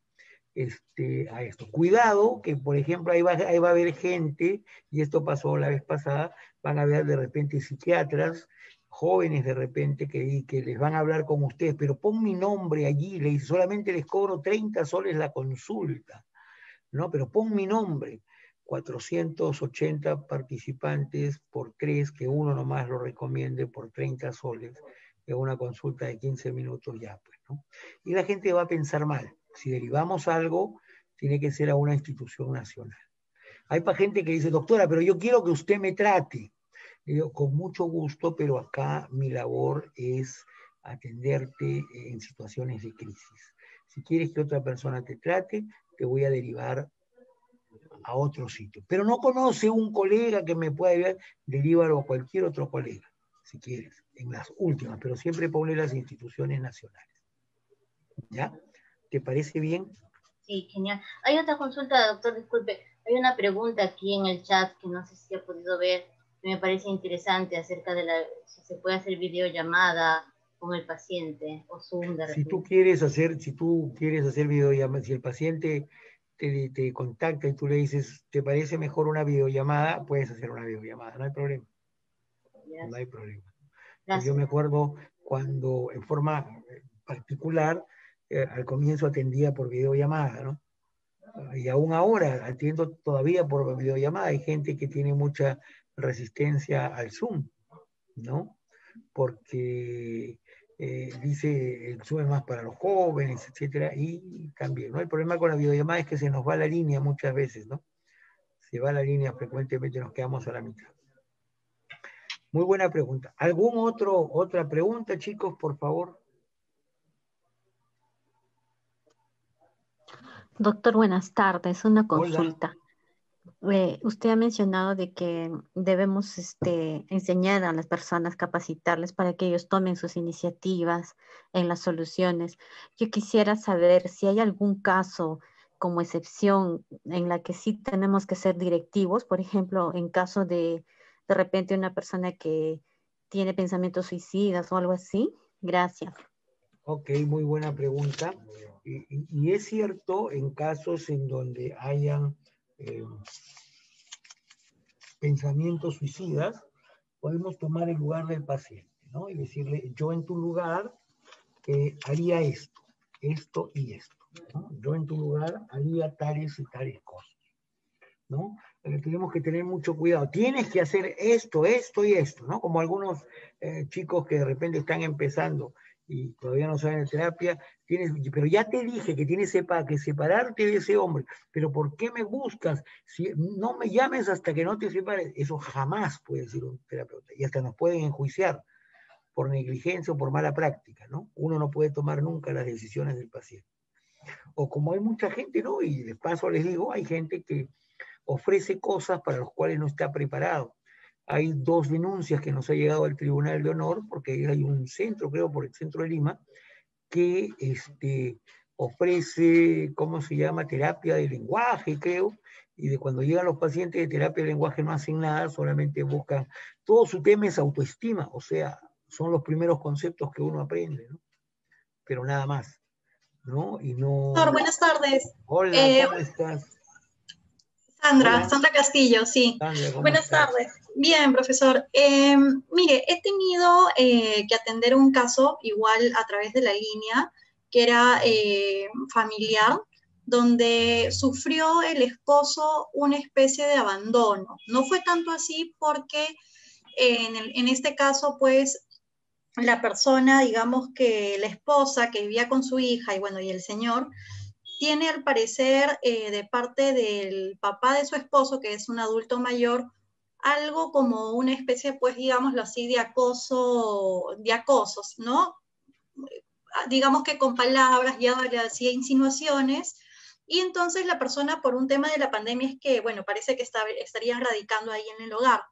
esto. Cuidado, que por ejemplo ahí va a haber gente, y esto pasó la vez pasada, van a haber de repente psiquiatras, jóvenes de repente, que les van a hablar con ustedes, pero pon mi nombre allí, le dice, solamente les cobro 30 soles la consulta, ¿no? Pero pon mi nombre. 480 participantes por 3, que uno nomás lo recomiende por 30 soles, en una consulta de 15 minutos ya, pues, ¿no? Y la gente va a pensar mal. Si derivamos algo, tiene que ser a una institución nacional. Hay gente que dice, doctora, pero yo quiero que usted me trate. Le digo, con mucho gusto, pero acá mi labor es atenderte en situaciones de crisis. Si quieres que otra persona te trate, te voy a derivar a otro sitio. Pero no conoce un colega que me pueda ayudar, derívalo a cualquier otro colega, si quieres, en las últimas, pero siempre ponle las instituciones nacionales. ¿Ya? ¿Te parece bien? Sí, genial. Hay otra consulta, doctor, disculpe. Hay una pregunta aquí en el chat que no sé si ha podido ver, que me parece interesante acerca de si se puede hacer videollamada con el paciente o Zoom de repente. Si tú quieres hacer videollamada, si el paciente te contacta y tú le dices, ¿te parece mejor una videollamada? Puedes hacer una videollamada, no hay problema. Yes. No hay problema. Pues yo Gracias. me acuerdo cuando en forma particular, al comienzo atendía por videollamada, ¿no? Y aún ahora atiendo todavía por videollamada. Hay gente que tiene mucha resistencia al Zoom, ¿no? Porque dice el Zoom es más para los jóvenes, etcétera, y también, ¿no? El problema con la videollamada es que se nos va la línea muchas veces, ¿no? Se va la línea frecuentemente, nos quedamos a la mitad. Muy buena pregunta. Otra pregunta, chicos, por favor? Doctor, buenas tardes. Una Hola. consulta. Usted ha mencionado de que debemos enseñar a las personas, capacitarles para que ellos tomen sus iniciativas en las soluciones. Yo quisiera saber si hay algún caso como excepción en la que sí tenemos que ser directivos, por ejemplo, en caso de repente una persona que tiene pensamientos suicidas o algo así. Gracias. Ok, muy buena pregunta. Y es cierto en casos en donde hayan eh, pensamientos suicidas, podemos tomar el lugar del paciente, ¿no? Y decirle, yo en tu lugar haría esto y esto, ¿no? Yo en tu lugar haría tales y tales cosas, ¿no? Tenemos que tener mucho cuidado. Tienes que hacer esto, esto y esto, ¿no? Como algunos chicos que de repente están empezando y todavía no saben de terapia, pero ya te dije que tienes que separarte de ese hombre, pero ¿por qué me buscas? Si no me llames hasta que no te separes, eso jamás puede decir un terapeuta, y hasta nos pueden enjuiciar por negligencia o por mala práctica, ¿no? Uno no puede tomar nunca las decisiones del paciente. O como hay mucha gente, ¿no? Y de paso les digo, hay gente que ofrece cosas para las cuales no está preparado. Hay 2 denuncias que nos ha llegado al Tribunal de Honor, porque hay un centro, creo, por el centro de Lima, que ofrece, ¿cómo se llama? Terapia de lenguaje, creo, y de cuando llegan los pacientes de terapia de lenguaje no hacen nada, solamente buscan, todo su tema es autoestima, o sea, son los primeros conceptos que uno aprende, ¿no? Pero nada más, ¿no? Y no... Buenas tardes. Hola, ¿cómo estás? Sandra, Hola, Sandra Castillo, sí. Sandra, ¿cómo Buenas estás? tardes. Bien, profesor. Mire, he tenido que atender un caso igual a través de la línea, que era familiar, donde sufrió el esposo una especie de abandono. No fue tanto así porque en este caso, pues, la persona, digamos que la esposa que vivía con su hija y bueno, y el señor, tiene al parecer de parte del papá de su esposo, que es un adulto mayor, algo como una especie, pues digámoslo así, de acosos, ¿no? Digamos que con palabras ya le hacía insinuaciones, y entonces la persona, por un tema de la pandemia, es que, bueno, parece que estarían radicando ahí en el hogar.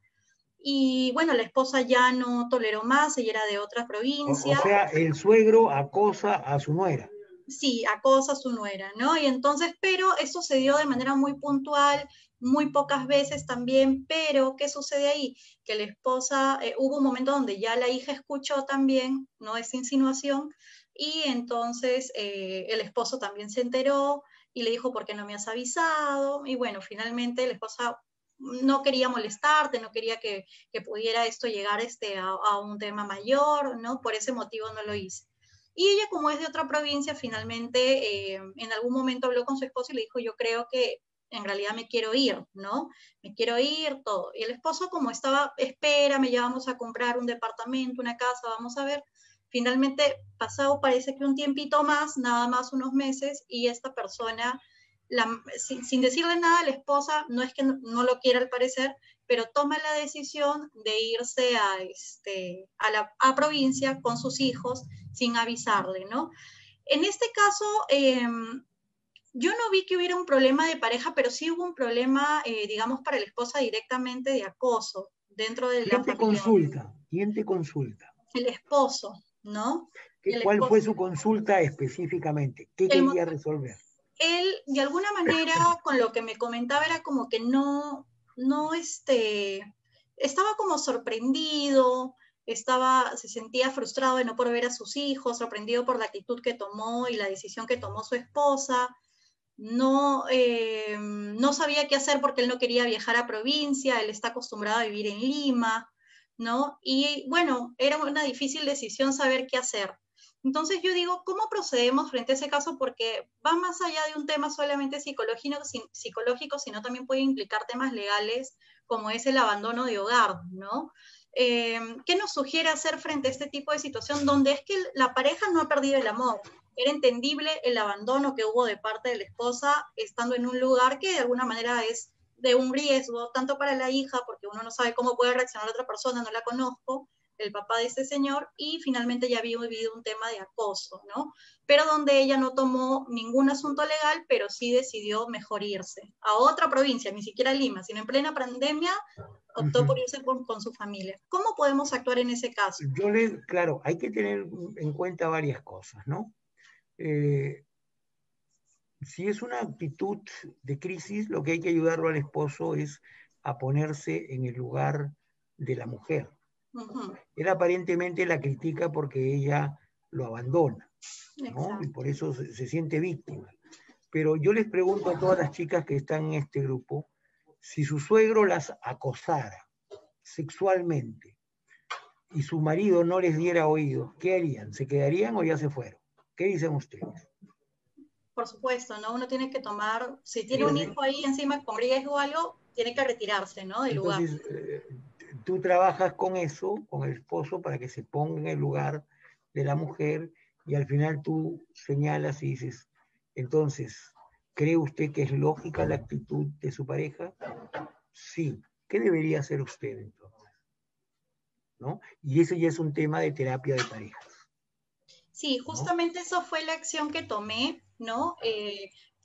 Y bueno, la esposa ya no toleró más, ella era de otra O provincia. sea, el suegro acosa a su nuera. Sí, acosa a su nuera, ¿no? Y entonces, pero eso se dio de manera muy puntual, muy pocas veces también, pero ¿qué sucede ahí? Que la esposa, hubo un momento donde ya la hija escuchó también, ¿no? Esa insinuación, y entonces el esposo también se enteró y le dijo, ¿por qué no me has avisado? Y bueno, finalmente la esposa no quería molestarte, no quería que pudiera esto llegar a un tema mayor, ¿no? Por ese motivo no lo hice. Y ella, como es de otra provincia, finalmente en algún momento habló con su esposo y le dijo, yo creo que en realidad me quiero ir, ¿no? Me quiero ir, todo. Y el esposo, como estaba, espérame, ya vamos a comprar un departamento, una casa, vamos a ver. Finalmente, pasado parece que un tiempito más, nada más unos meses, y esta persona, sin decirle nada a la esposa, no es que no lo quiera al parecer, pero toma la decisión de irse a provincia con sus hijos sin avisarle, ¿no? En este caso, yo no vi que hubiera un problema de pareja, pero sí hubo un problema, digamos, para la esposa directamente de acoso dentro de la ¿Quién te familia. consulta? ¿Quién te consulta? El esposo, ¿no? El ¿Cuál fue esposo, su consulta específicamente? ¿Qué el, quería resolver? él, de alguna manera, con lo que me comentaba, era como que no, estaba como sorprendido, se sentía frustrado de no poder ver a sus hijos, sorprendido por la actitud que tomó y la decisión que tomó su esposa. No sabía qué hacer porque él no quería viajar a provincia, él está acostumbrado a vivir en Lima, ¿no? Y bueno, era una difícil decisión saber qué hacer. Entonces yo digo, ¿cómo procedemos frente a ese caso? Porque va más allá de un tema solamente psicológico, sino también puede implicar temas legales, como es el abandono de hogar, ¿no? ¿Qué nos sugiere hacer frente a este tipo de situación donde es que la pareja no ha perdido el amor? Era entendible el abandono que hubo de parte de la esposa estando en un lugar que de alguna manera es de un riesgo, tanto para la hija, porque uno no sabe cómo puede reaccionar otra persona, no la conozco, el papá de este señor, y finalmente ya había vivido un tema de acoso, ¿no? Pero donde ella no tomó ningún asunto legal, pero sí decidió mejor irse a otra provincia, ni siquiera Lima, sino en plena pandemia, optó por irse con su familia. ¿Cómo podemos actuar en ese caso? Claro, hay que tener en cuenta varias cosas, ¿no? Si es una actitud de crisis, lo que hay que ayudarlo al esposo es a ponerse en el lugar de la mujer. Él aparentemente la critica porque ella lo abandona, ¿no? Y por eso se siente víctima. Pero yo les pregunto a todas las chicas que están en este grupo, si su suegro las acosara sexualmente y su marido no les diera oído, ¿qué harían? ¿Se quedarían o ya se fueron? ¿Qué dicen ustedes? Por supuesto, ¿no? Uno tiene que tomar, si tiene un hijo ahí encima con riesgo o algo, tiene que retirarse, ¿no? Del lugar. Entonces, tú trabajas con eso, con el esposo, para que se ponga en el lugar de la mujer y al final tú señalas y dices, entonces, ¿cree usted que es lógica la actitud de su pareja? Sí. ¿Qué debería hacer usted entonces? ¿No? Y ese ya es un tema de terapia de parejas. Sí, justamente ¿no? Eso fue la acción que tomé, ¿no?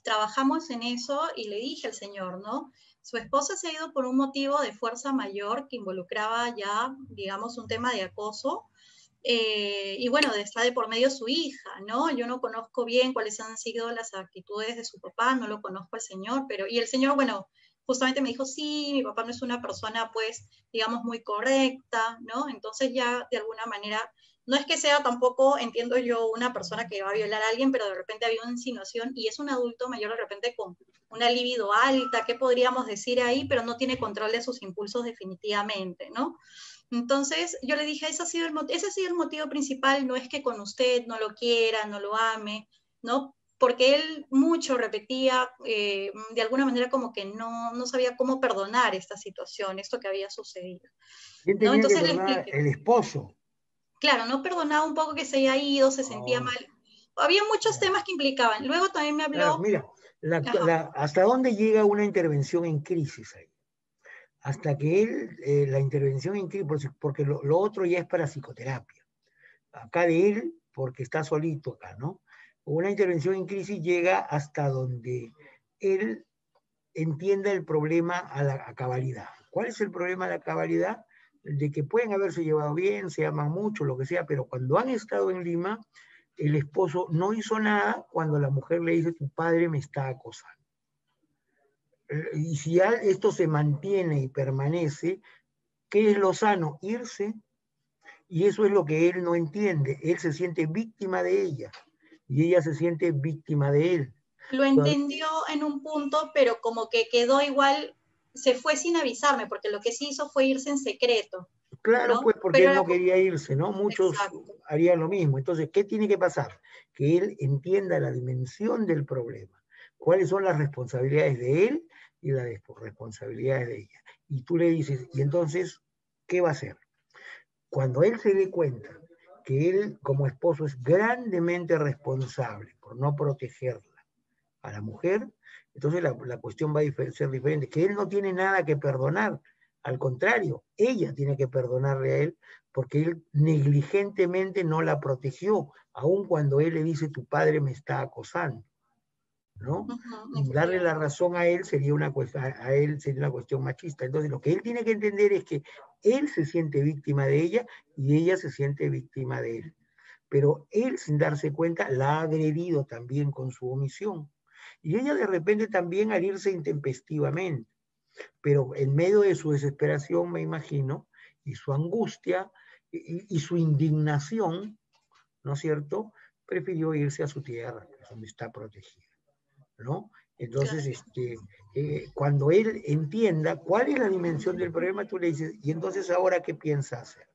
Trabajamos en eso y le dije al señor, ¿no? Su esposa se ha ido por un motivo de fuerza mayor que involucraba ya, digamos, un tema de acoso. Y bueno, está de por medio su hija, ¿no? Yo no conozco bien cuáles han sido las actitudes de su papá, no lo conozco al señor, pero, y el señor, bueno, justamente me dijo, sí, mi papá no es una persona, pues, digamos, muy correcta, ¿no? Entonces ya, de alguna manera, no es que sea tampoco, entiendo yo, una persona que va a violar a alguien, pero de repente había una insinuación y es un adulto mayor de repente con una libido alta, ¿qué podríamos decir ahí? Pero no tiene control de sus impulsos definitivamente, ¿no? Entonces yo le dije, ese ha sido el motivo principal, no es que con usted no lo quiera, no lo ame, ¿no? Porque él mucho repetía, de alguna manera como que no sabía cómo perdonar esta situación, esto que había sucedido. ¿Quién tenía que perdonar? El esposo. Claro, no perdonaba un poco que se haya ido, se sentía mal. Había muchos temas que implicaban. Luego también me habló... Claro, mira, ¿hasta dónde llega una intervención en crisis ahí? Hasta que él, la intervención en crisis, porque lo otro ya es para psicoterapia. Acá de él, porque está solito acá, ¿no? Una intervención en crisis llega hasta donde él entienda el problema a cabalidad. ¿Cuál es el problema a la cabalidad? De que pueden haberse llevado bien, se aman mucho, lo que sea, pero cuando han estado en Lima, el esposo no hizo nada cuando la mujer le dice, tu padre me está acosando. Y si esto se mantiene y permanece, ¿qué es lo sano? Irse. Y eso es lo que él no entiende. Él se siente víctima de ella y ella se siente víctima de él. Lo entendió en un punto, pero como que quedó igual, se fue sin avisarme, porque lo que sí hizo fue irse en secreto. Claro, ¿no? pues porque él no quería irse, ¿no? Muchos Exacto. harían lo mismo. Entonces, ¿qué tiene que pasar? Que él entienda la dimensión del problema, cuáles son las responsabilidades de él y las responsabilidades de ella. Y tú le dices, y entonces, ¿qué va a hacer? Cuando él se dé cuenta que él como esposo es grandemente responsable por no protegerla a la mujer, entonces la cuestión va a ser diferente, que él no tiene nada que perdonar, al contrario, ella tiene que perdonarle a él porque él negligentemente no la protegió, aun cuando él le dice tu padre me está acosando, ¿no? Darle la razón a él sería una cuestión machista. Entonces lo que él tiene que entender es que él se siente víctima de ella y ella se siente víctima de él. Pero él, sin darse cuenta, la ha agredido también con su omisión. Y ella de repente también al irse intempestivamente. Pero en medio de su desesperación, me imagino, y su angustia y su indignación, ¿no es cierto?, prefirió irse a su tierra, donde está protegida, ¿no? Entonces, cuando él entienda cuál es la dimensión del problema, tú le dices, y entonces ahora, ¿qué piensa hacer?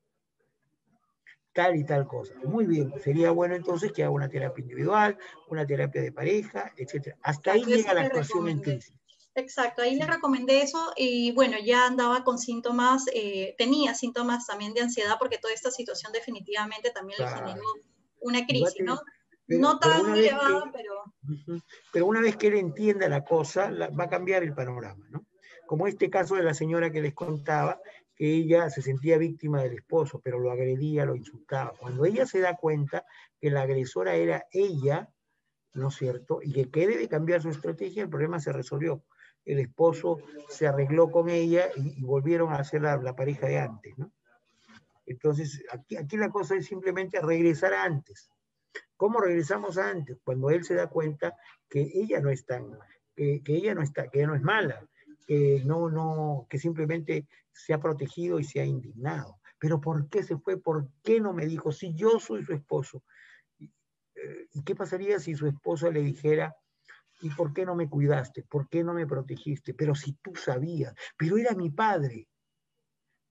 Tal y tal cosa. Muy bien, sería bueno entonces que haga una terapia individual, una terapia de pareja, etc. Hasta ahí llega la actuación en crisis. Exacto, ahí le recomendé eso y bueno, ya andaba con síntomas, tenía síntomas también de ansiedad porque toda esta situación definitivamente también le generó una crisis, ¿no? No tan elevada, pero... Pero una vez que él entienda la cosa, va a cambiar el panorama, ¿no? Como este caso de la señora que les contaba, que ella se sentía víctima del esposo, pero lo agredía, lo insultaba. Cuando ella se da cuenta que la agresora era ella, ¿no es cierto? Y que debe cambiar su estrategia, el problema se resolvió. El esposo se arregló con ella y volvieron a ser la pareja de antes, ¿no? Entonces, aquí la cosa es simplemente regresar a antes. ¿Cómo regresamos a antes? Cuando él se da cuenta que ella no es tan, que ella no está, que ella no es mala, que simplemente se ha protegido y se ha indignado. Pero ¿por qué se fue? ¿Por qué no me dijo? Si yo soy su esposo. ¿Y qué pasaría si su esposa le dijera, ¿y por qué no me cuidaste? ¿Por qué no me protegiste? Pero si tú sabías, pero era mi padre.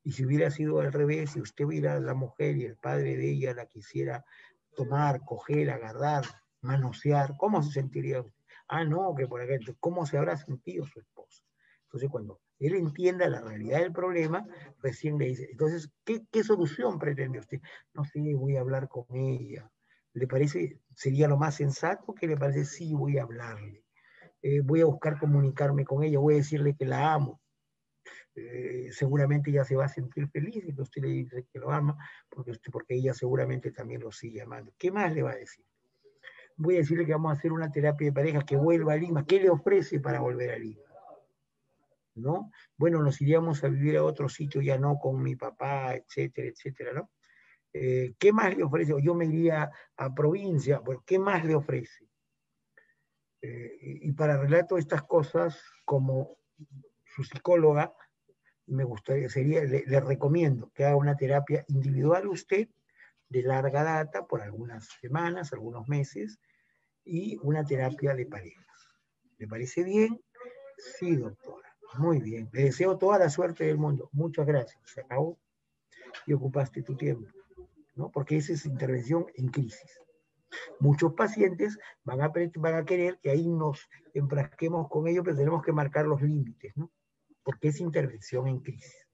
Y si hubiera sido al revés, si usted hubiera la mujer y el padre de ella la quisiera tomar, coger, agarrar, manosear, ¿cómo se sentiría usted? Ah, no, que por acá, ¿cómo se habrá sentido su esposa? Entonces, cuando él entienda la realidad del problema, recién le dice, entonces, ¿qué solución pretende usted? No sé, voy a hablar con ella. ¿Le parece, sería lo más sensato? ¿Qué le parece? Sí, voy a hablarle. Voy a buscar comunicarme con ella, voy a decirle que la amo. Seguramente ella se va a sentir feliz y usted le dice que lo ama, porque ella seguramente también lo sigue amando. ¿Qué más le va a decir? Voy a decirle que vamos a hacer una terapia de pareja, que vuelva a Lima. ¿Qué le ofrece para volver a Lima? ¿No? Bueno, nos iríamos a vivir a otro sitio, ya no con mi papá, etcétera, etcétera, ¿no? ¿Qué más le ofrece? O yo me iría a provincia, bueno, ¿qué más le ofrece? Y para arreglar todas estas cosas, como su psicóloga, me gustaría, le recomiendo que haga una terapia individual usted, de larga data, por algunas semanas, algunos meses, y una terapia de parejas. ¿Le parece bien? Sí, doctora. Muy bien. Le deseo toda la suerte del mundo. Muchas gracias. Se acabó y ocupaste tu tiempo, ¿no? Porque esa es intervención en crisis. Muchos pacientes van a querer que ahí nos enfrasquemos con ellos, pero tenemos que marcar los límites, ¿no? Porque es intervención en crisis.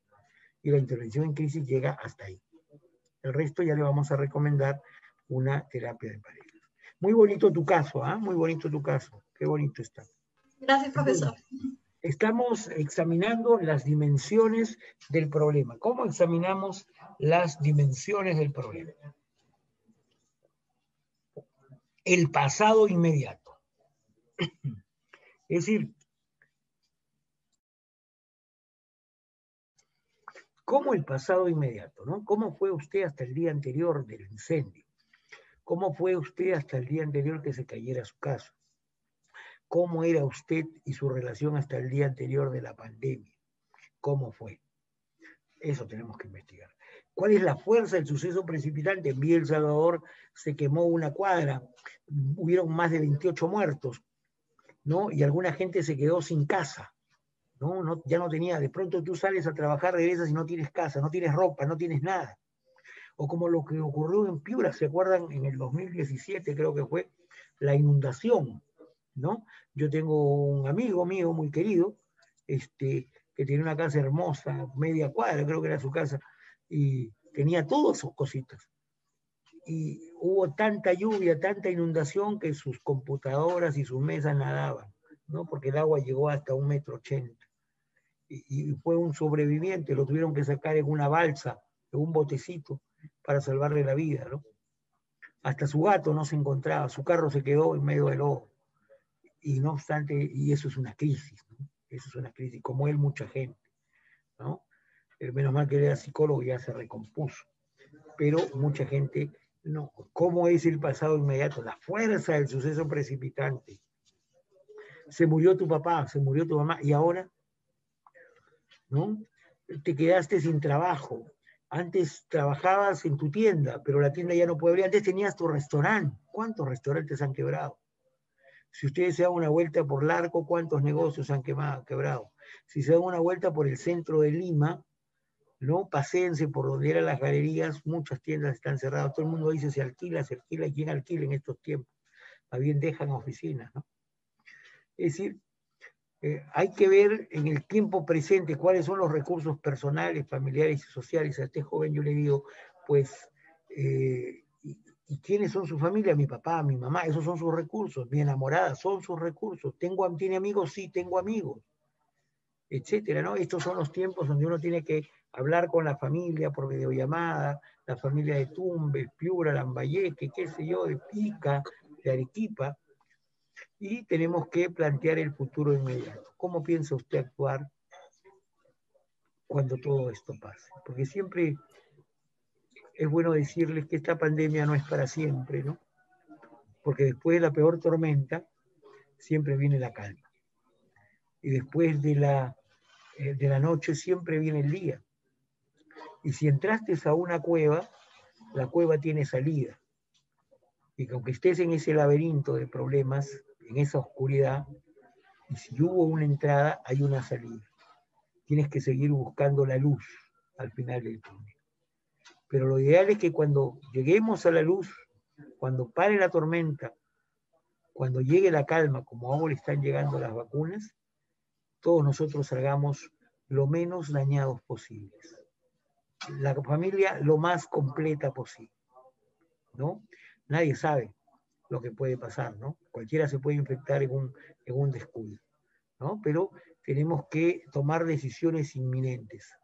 Y la intervención en crisis llega hasta ahí. El resto ya le vamos a recomendar una terapia de pareja. Muy bonito tu caso, ¿ah? Muy bonito tu caso. Qué bonito está. Gracias, profesor. Estamos examinando las dimensiones del problema. ¿Cómo examinamos las dimensiones del problema? El pasado inmediato. Es decir, ¿cómo el pasado inmediato, ¿no? ¿Cómo fue usted hasta el día anterior del incendio? ¿Cómo fue usted hasta el día anterior que se cayera su casa? ¿Cómo era usted y su relación hasta el día anterior de la pandemia? ¿Cómo fue? Eso tenemos que investigar. ¿Cuál es la fuerza del suceso precipitante? En Villa El Salvador se quemó una cuadra, hubieron más de 28 muertos, ¿no? Y alguna gente se quedó sin casa, ¿no? Ya no tenía, de pronto tú sales a trabajar, regresas y no tienes casa, no tienes ropa, no tienes nada. O como lo que ocurrió en Piura, ¿se acuerdan? En el 2017 creo que fue la inundación, ¿no? Yo tengo un amigo mío muy querido, que tenía una casa hermosa, media cuadra, creo que era su casa, y tenía todas sus cositas. Y hubo tanta lluvia, tanta inundación, que sus computadoras y sus mesas nadaban, ¿no? Porque el agua llegó hasta 1,80 m. Y fue un sobreviviente, lo tuvieron que sacar en una balsa, en un botecito, para salvarle la vida, ¿no? Hasta su gato no se encontraba, su carro se quedó en medio del lodo. Y no obstante, y eso es una crisis, ¿no? Eso es una crisis, como él, mucha gente, ¿no? Menos mal que él era psicólogo y ya se recompuso. Pero mucha gente, no. ¿Cómo es el pasado inmediato? La fuerza del suceso precipitante. Se murió tu papá, se murió tu mamá, y ahora, ¿no? Te quedaste sin trabajo. Antes trabajabas en tu tienda, pero la tienda ya no puede abrir. Antes tenías tu restaurante. ¿Cuántos restaurantes han quebrado? Si ustedes se dan una vuelta por Larco, ¿cuántos negocios han quebrado? Si se dan una vuelta por el centro de Lima, ¿no? Paséense por donde eran las galerías, muchas tiendas están cerradas, todo el mundo dice se alquila, ¿y quién alquila en estos tiempos? Más bien dejan oficinas, ¿no? Es decir, hay que ver en el tiempo presente cuáles son los recursos personales, familiares y sociales. A este joven yo le digo, pues, ¿y quiénes son su familia? Mi papá, mi mamá, esos son sus recursos. Mi enamorada, son sus recursos. ¿Tiene amigos? Sí, tengo amigos, etcétera, ¿no? Estos son los tiempos donde uno tiene que hablar con la familia por videollamada, la familia de Tumbes, Piura, Lambayeque, qué sé yo, de Pica, de Arequipa, y tenemos que plantear el futuro inmediato. ¿Cómo piensa usted actuar cuando todo esto pase? Porque siempre es bueno decirles que esta pandemia no es para siempre, ¿no? Porque después de la peor tormenta siempre viene la calma. Y después de la noche siempre viene el día. Y si entraste a una cueva, la cueva tiene salida. Y que aunque estés en ese laberinto de problemas, en esa oscuridad, y si hubo una entrada, hay una salida. Tienes que seguir buscando la luz al final del túnel. Pero lo ideal es que cuando lleguemos a la luz, cuando pare la tormenta, cuando llegue la calma, como ahora están llegando las vacunas, todos nosotros salgamos lo menos dañados posibles. La familia lo más completa posible, ¿no? Nadie sabe lo que puede pasar, ¿no? Cualquiera se puede infectar en un descuido, ¿no? Pero tenemos que tomar decisiones inminentes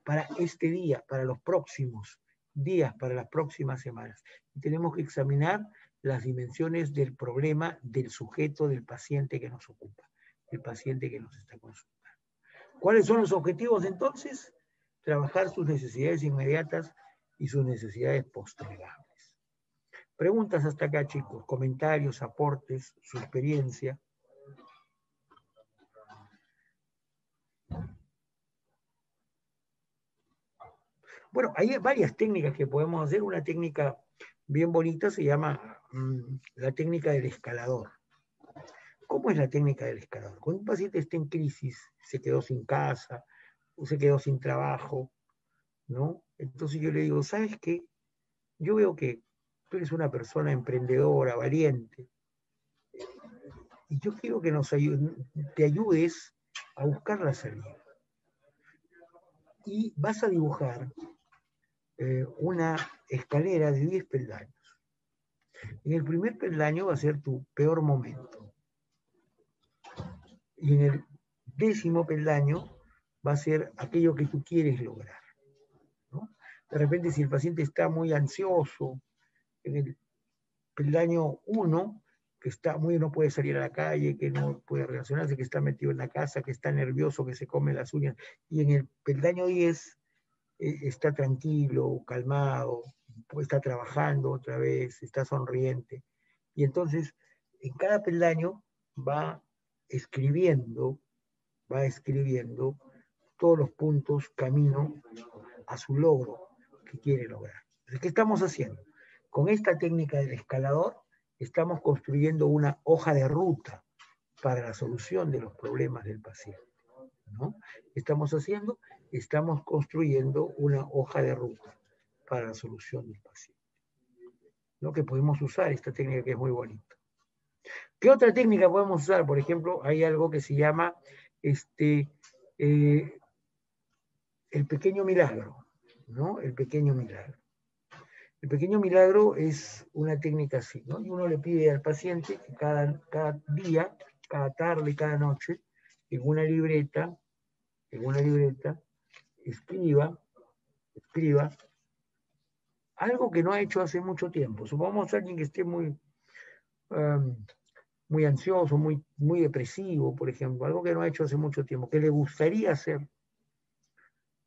para este día, para los próximos días, para las próximas semanas. Y tenemos que examinar las dimensiones del problema del sujeto, del paciente que nos ocupa, el paciente que nos está consultando. ¿Cuáles son los objetivos entonces? Trabajar sus necesidades inmediatas y sus necesidades postergables. Preguntas hasta acá, chicos, comentarios, aportes, su experiencia. Bueno, hay varias técnicas que podemos hacer. Una técnica bien bonita se llama la técnica del escalador. ¿Cómo es la técnica del escalador? Cuando un paciente está en crisis, se quedó sin casa, o se quedó sin trabajo, ¿no? Entonces yo le digo, ¿sabes qué? Yo veo que tú eres una persona emprendedora, valiente, y yo quiero que te ayudes a buscar la salida. Y vas a dibujar una escalera de 10 peldaños. En el primer peldaño va a ser tu peor momento. Y en el 10º peldaño va a ser aquello que tú quieres lograr, ¿no? De repente, si el paciente está muy ansioso, en el peldaño 1, que está no puede salir a la calle, que no puede relacionarse, que está metido en la casa, que está nervioso, que se come las uñas, y en el peldaño 10 está tranquilo, calmado, está trabajando otra vez, está sonriente. Y entonces, en cada peldaño va escribiendo todos los puntos camino a su logro que quiere lograr. Entonces, ¿qué estamos haciendo? Con esta técnica del escalador estamos construyendo una hoja de ruta para la solución de los problemas del paciente, ¿no? Estamos construyendo una hoja de ruta para la solución del paciente, ¿no? Que podemos usar esta técnica que es muy bonita. ¿Qué otra técnica podemos usar? Por ejemplo, hay algo que se llama el pequeño milagro, ¿no? El pequeño milagro. El pequeño milagro es una técnica así, ¿no? Y uno le pide al paciente que cada día, cada tarde, cada noche, en una libreta, escriba algo que no ha hecho hace mucho tiempo. Supongamos a alguien que esté muy ansioso, muy depresivo, por ejemplo, algo que no ha hecho hace mucho tiempo, que le gustaría hacer,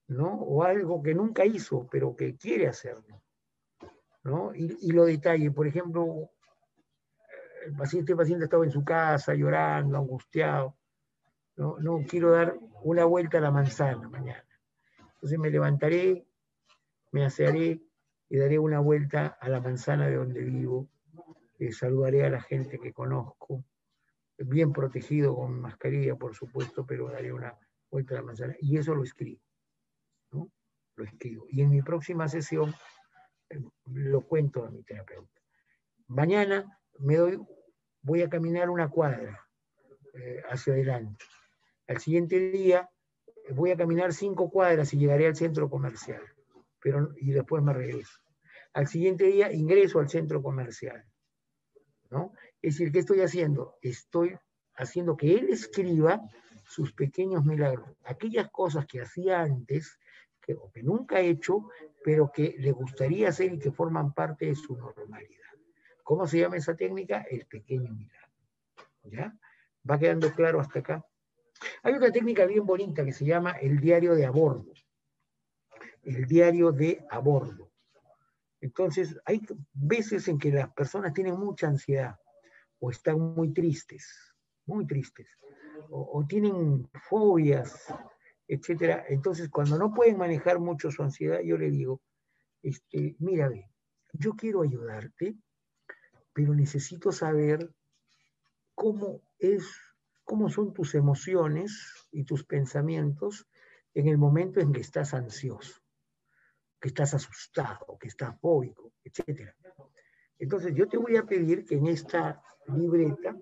¿no? O algo que nunca hizo, pero que quiere hacerlo, ¿no? Y lo detalle. Por ejemplo, este paciente estaba en su casa llorando, angustiado, ¿no? No, quiero dar una vuelta a la manzana mañana. Entonces me levantaré, me asearé y daré una vuelta a la manzana de donde vivo, saludaré a la gente que conozco, bien protegido con mascarilla, por supuesto, pero daré una vuelta a la manzana. Y eso lo escribo, ¿no? Lo escribo. Y en mi próxima sesión lo cuento a mi terapeuta. Mañana voy a caminar una cuadra hacia adelante. Al siguiente día voy a caminar 5 cuadras y llegaré al centro comercial, y después me regreso. Al siguiente día ingreso al centro comercial, ¿no? Es decir, ¿qué estoy haciendo? Estoy haciendo que él escriba sus pequeños milagros, aquellas cosas que hacía antes, o que nunca ha hecho, pero que le gustaría hacer y que forman parte de su normalidad. ¿Cómo se llama esa técnica? El pequeño milagro. ¿Ya? ¿Va quedando claro hasta acá? Hay otra técnica bien bonita que se llama el diario de a bordo. El diario de a bordo. Entonces, hay veces en que las personas tienen mucha ansiedad o están muy tristes, o tienen fobias, etcétera. Entonces, cuando no pueden manejar mucho su ansiedad, yo le digo, mira, ve, yo quiero ayudarte, pero necesito saber cómo son tus emociones y tus pensamientos en el momento en que estás ansioso, que estás asustado, que estás fóbico, etcétera. Entonces, yo te voy a pedir que en esta libreta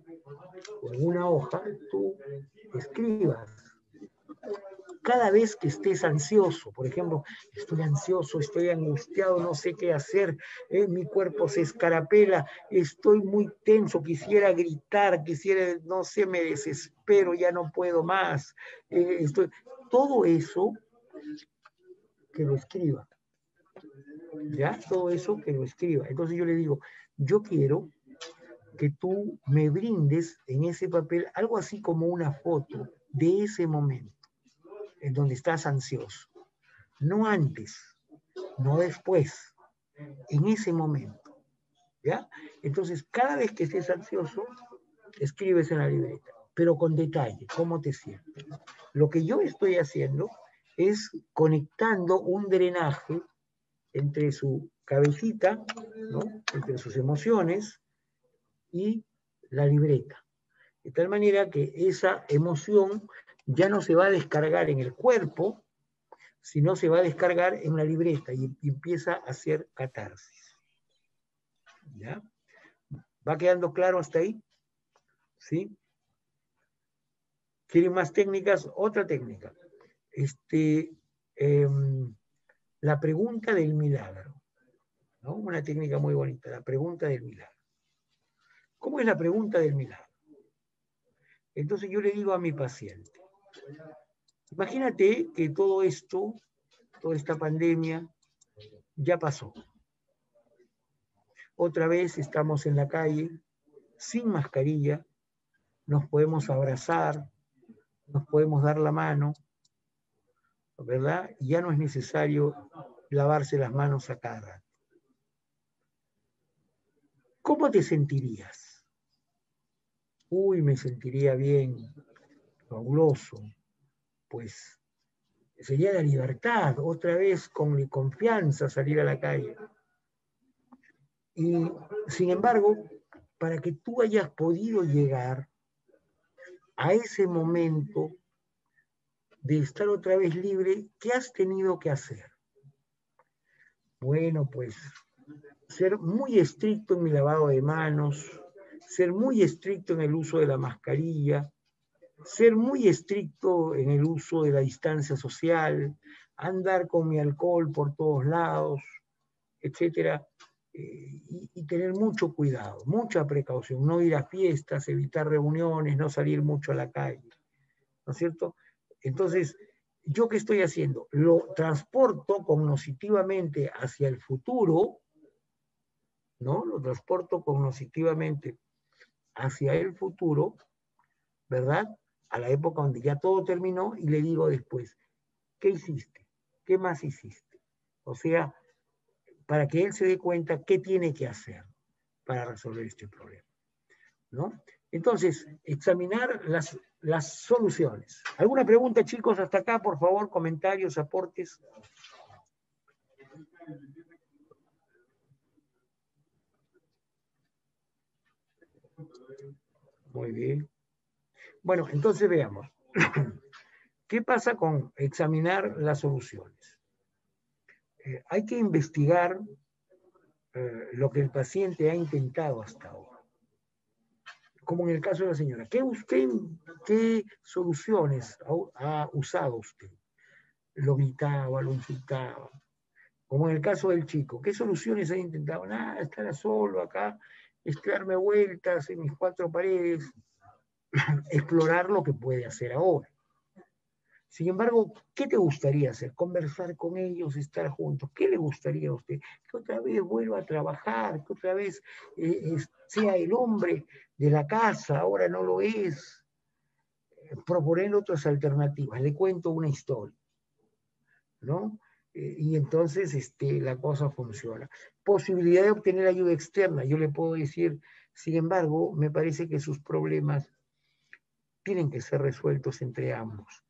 o en una hoja tú escribas cada vez que estés ansioso. Por ejemplo, estoy ansioso, estoy angustiado, no sé qué hacer, mi cuerpo se escarapela, estoy muy tenso, quisiera gritar, no sé, me desespero, ya no puedo más. Todo eso que lo escriba. ¿Ya? Todo eso que lo escriba. Entonces yo le digo, yo quiero que tú me brindes en ese papel algo así como una foto de ese momento en donde estás ansioso. No antes, no después, en ese momento. ¿Ya? Entonces, cada vez que estés ansioso, escribes en la libreta, pero con detalle, cómo te sientes. Lo que yo estoy haciendo es conectando un drenaje entre su cabecita, ¿no? Entre sus emociones y la libreta. De tal manera que esa emoción ya no se va a descargar en el cuerpo, sino se va a descargar en la libreta y empieza a hacer catarsis. ¿Ya? ¿Va quedando claro hasta ahí? ¿Sí? ¿Quieren más técnicas? Otra técnica. La pregunta del milagro, ¿no? Una técnica muy bonita, la pregunta del milagro. ¿Cómo es la pregunta del milagro? Entonces yo le digo a mi paciente, imagínate que todo esto, toda esta pandemia, ya pasó. Otra vez estamos en la calle, sin mascarilla, nos podemos abrazar, nos podemos dar la mano, ¿verdad? Y ya no es necesario lavarse las manos a cada rato. ¿Cómo te sentirías? Uy, me sentiría bien, fabuloso, pues sería la libertad, otra vez con confianza salir a la calle. Y sin embargo, para que tú hayas podido llegar a ese momento de estar otra vez libre, ¿qué has tenido que hacer? Bueno, pues ser muy estricto en mi lavado de manos, ser muy estricto en el uso de la mascarilla, ser muy estricto en el uso de la distancia social, andar con mi alcohol por todos lados, etcétera, y tener mucho cuidado, mucha precaución, no ir a fiestas, evitar reuniones, no salir mucho a la calle, ¿no es cierto? Entonces, ¿yo qué estoy haciendo? Lo transporto cognitivamente hacia el futuro, ¿no? Lo transporto cognitivamente hacia el futuro, ¿verdad? A la época donde ya todo terminó y le digo después, ¿qué hiciste? ¿Qué más hiciste? O sea, para que él se dé cuenta qué tiene que hacer para resolver este problema, ¿no? Entonces, examinar las soluciones. ¿Alguna pregunta, chicos, hasta acá? Por favor, comentarios, aportes. Muy bien. Bueno, entonces veamos. ¿Qué pasa con examinar las soluciones? Hay que investigar lo que el paciente ha intentado hasta ahora. Como en el caso de la señora. ¿Qué soluciones ha usado usted? Lo gritaba, lo insultaba. Como en el caso del chico. ¿Qué soluciones ha intentado? Nada, estar solo acá, darme vueltas en mis cuatro paredes, explorar lo que puede hacer ahora. Sin embargo, ¿qué te gustaría hacer? Conversar con ellos, estar juntos. ¿Qué le gustaría a usted? Que otra vez vuelva a trabajar, que otra vez sea el hombre de la casa, ahora no lo es. Proponer otras alternativas. Le cuento una historia, ¿no? Y entonces la cosa funciona. Posibilidad de obtener ayuda externa. Yo le puedo decir, sin embargo, me parece que sus problemas tienen que ser resueltos entre ambos.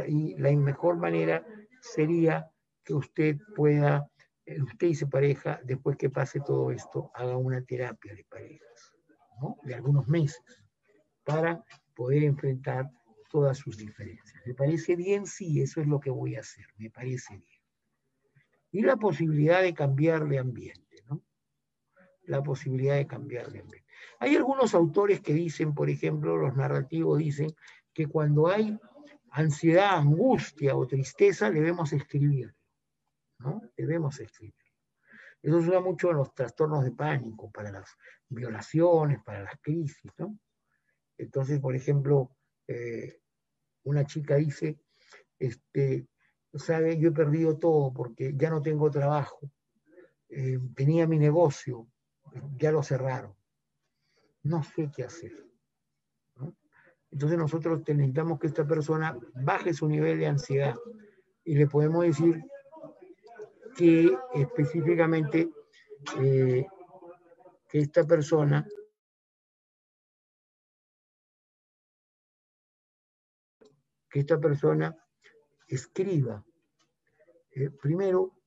Y la mejor manera sería que usted pueda, usted y su pareja, después que pase todo esto, haga una terapia de parejas, ¿no? De algunos meses, para poder enfrentar todas sus diferencias. ¿Me parece bien? Sí, eso es lo que voy a hacer, me parece bien. Y la posibilidad de cambiar de ambiente, ¿no? La posibilidad de cambiar de ambiente. Hay algunos autores que dicen, por ejemplo, los narrativos dicen que cuando hay ansiedad, angustia o tristeza, debemos escribir, ¿no? Debemos escribir. Eso se usa mucho en los trastornos de pánico, para las violaciones, para las crisis, ¿no? Entonces, por ejemplo, una chica dice, ¿sabe? Yo he perdido todo porque ya no tengo trabajo, tenía mi negocio, ya lo cerraron, no sé qué hacer, ¿no? Entonces nosotros necesitamos que esta persona baje su nivel de ansiedad y le podemos decir que específicamente que esta persona escriba primero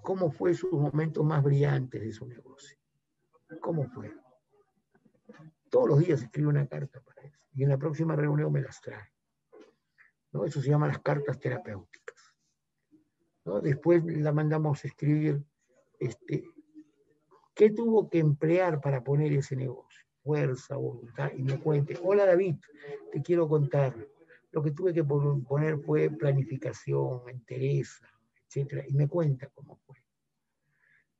cómo fue sus momentos más brillantes de su negocio, cómo fue. Todos los días escribe una carta para eso y en la próxima reunión me las trae, ¿no? Eso se llama las cartas terapéuticas, ¿no? Después la mandamos a escribir qué tuvo que emplear para poner ese negocio, fuerza, voluntad, y me cuente, hola David, te quiero contar, lo que tuve que poner fue planificación, entereza, etcétera, y me cuenta cómo fue,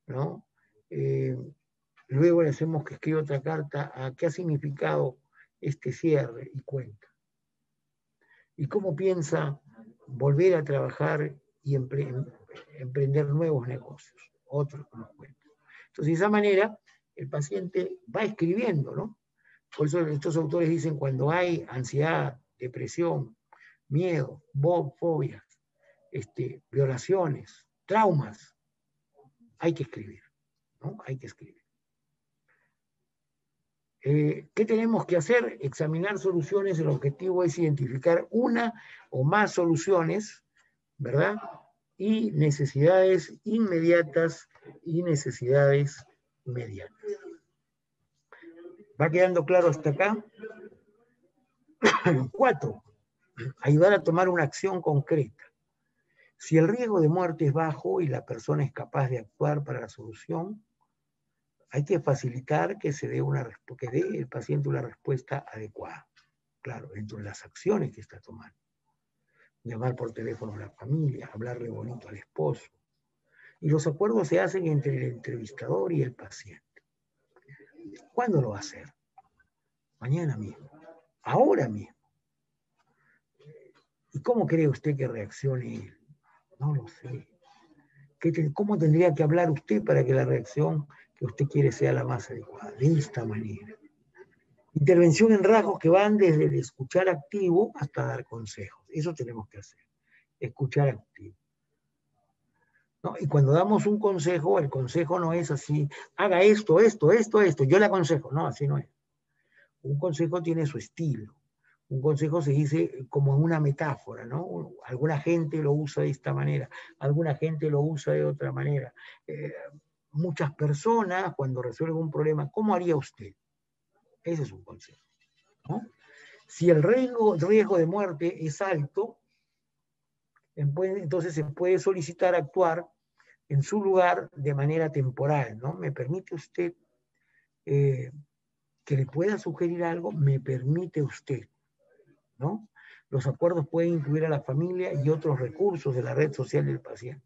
¿no? Luego le hacemos que escriba otra carta a qué ha significado este cierre y cuenta. Y cómo piensa volver a trabajar y emprender nuevos negocios, otros que nos cuentan. Entonces, de esa manera, el paciente va escribiendo, ¿no? Por eso estos autores dicen, cuando hay ansiedad, depresión, miedo, fobias, violaciones, traumas, hay que escribir, ¿no? Hay que escribir. ¿Qué tenemos que hacer? Examinar soluciones. El objetivo es identificar una o más soluciones, ¿verdad? Y necesidades inmediatas y necesidades mediatas. ¿Va quedando claro hasta acá? 4. Ayudar a tomar una acción concreta. Si el riesgo de muerte es bajo y la persona es capaz de actuar para la solución, hay que facilitar que se dé que dé el paciente una respuesta adecuada. Claro, dentro de las acciones que está tomando. Llamar por teléfono a la familia, hablarle bonito al esposo. Y los acuerdos se hacen entre el entrevistador y el paciente. ¿Cuándo lo va a hacer? Mañana mismo. Ahora mismo. ¿Y cómo cree usted que reaccione él? No lo sé. ¿Cómo tendría que hablar usted para que la reacción que usted quiere sea la más adecuada? De esta manera. Intervención en rasgos que van desde el escuchar activo hasta dar consejos. Eso tenemos que hacer. Escuchar activo. ¿No? Y cuando damos un consejo, el consejo no es así, haga esto, yo le aconsejo. No, así no es. Un consejo tiene su estilo. Un consejo se dice como en una metáfora, ¿no? Alguna gente lo usa de esta manera, alguna gente lo usa de otra manera. Muchas personas, cuando resuelven un problema, ¿cómo haría usted? Ese es un consejo, ¿no? Si el riesgo de muerte es alto, entonces se puede solicitar actuar en su lugar de manera temporal, ¿no? ¿Me permite usted que le pueda sugerir algo? ¿Me permite usted? ¿No? Los acuerdos pueden incluir a la familia y otros recursos de la red social del paciente.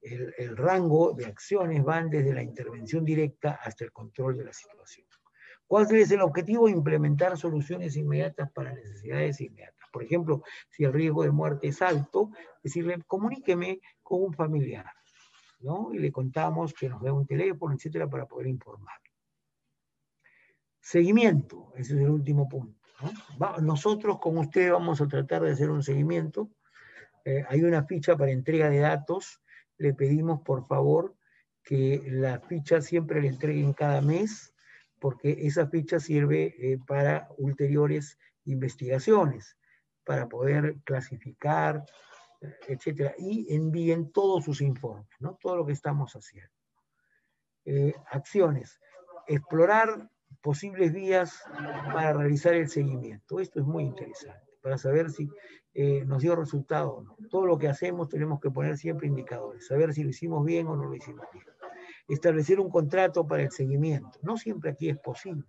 El rango de acciones van desde la intervención directa hasta el control de la situación. ¿Cuál es el objetivo? Implementar soluciones inmediatas para necesidades inmediatas. Por ejemplo, si el riesgo de muerte es alto, decirle, comuníqueme con un familiar, ¿no? Y le contamos que nos dé un teléfono, etcétera, para poder informar. Seguimiento, ese es el último punto, ¿no? Nosotros con usted vamos a tratar de hacer un seguimiento. Hay una ficha para entrega de datos. Le pedimos, por favor, que la ficha siempre la entreguen cada mes, porque esa ficha sirve para ulteriores investigaciones, para poder clasificar, etcétera, y envíen todos sus informes, ¿no? Todo lo que estamos haciendo. Acciones. Explorar posibles vías para realizar el seguimiento. Esto es muy interesante, para saber si nos dio resultado o no. Todo lo que hacemos tenemos que poner siempre indicadores, saber si lo hicimos bien o no lo hicimos bien. Establecer un contrato para el seguimiento. No siempre aquí es posible,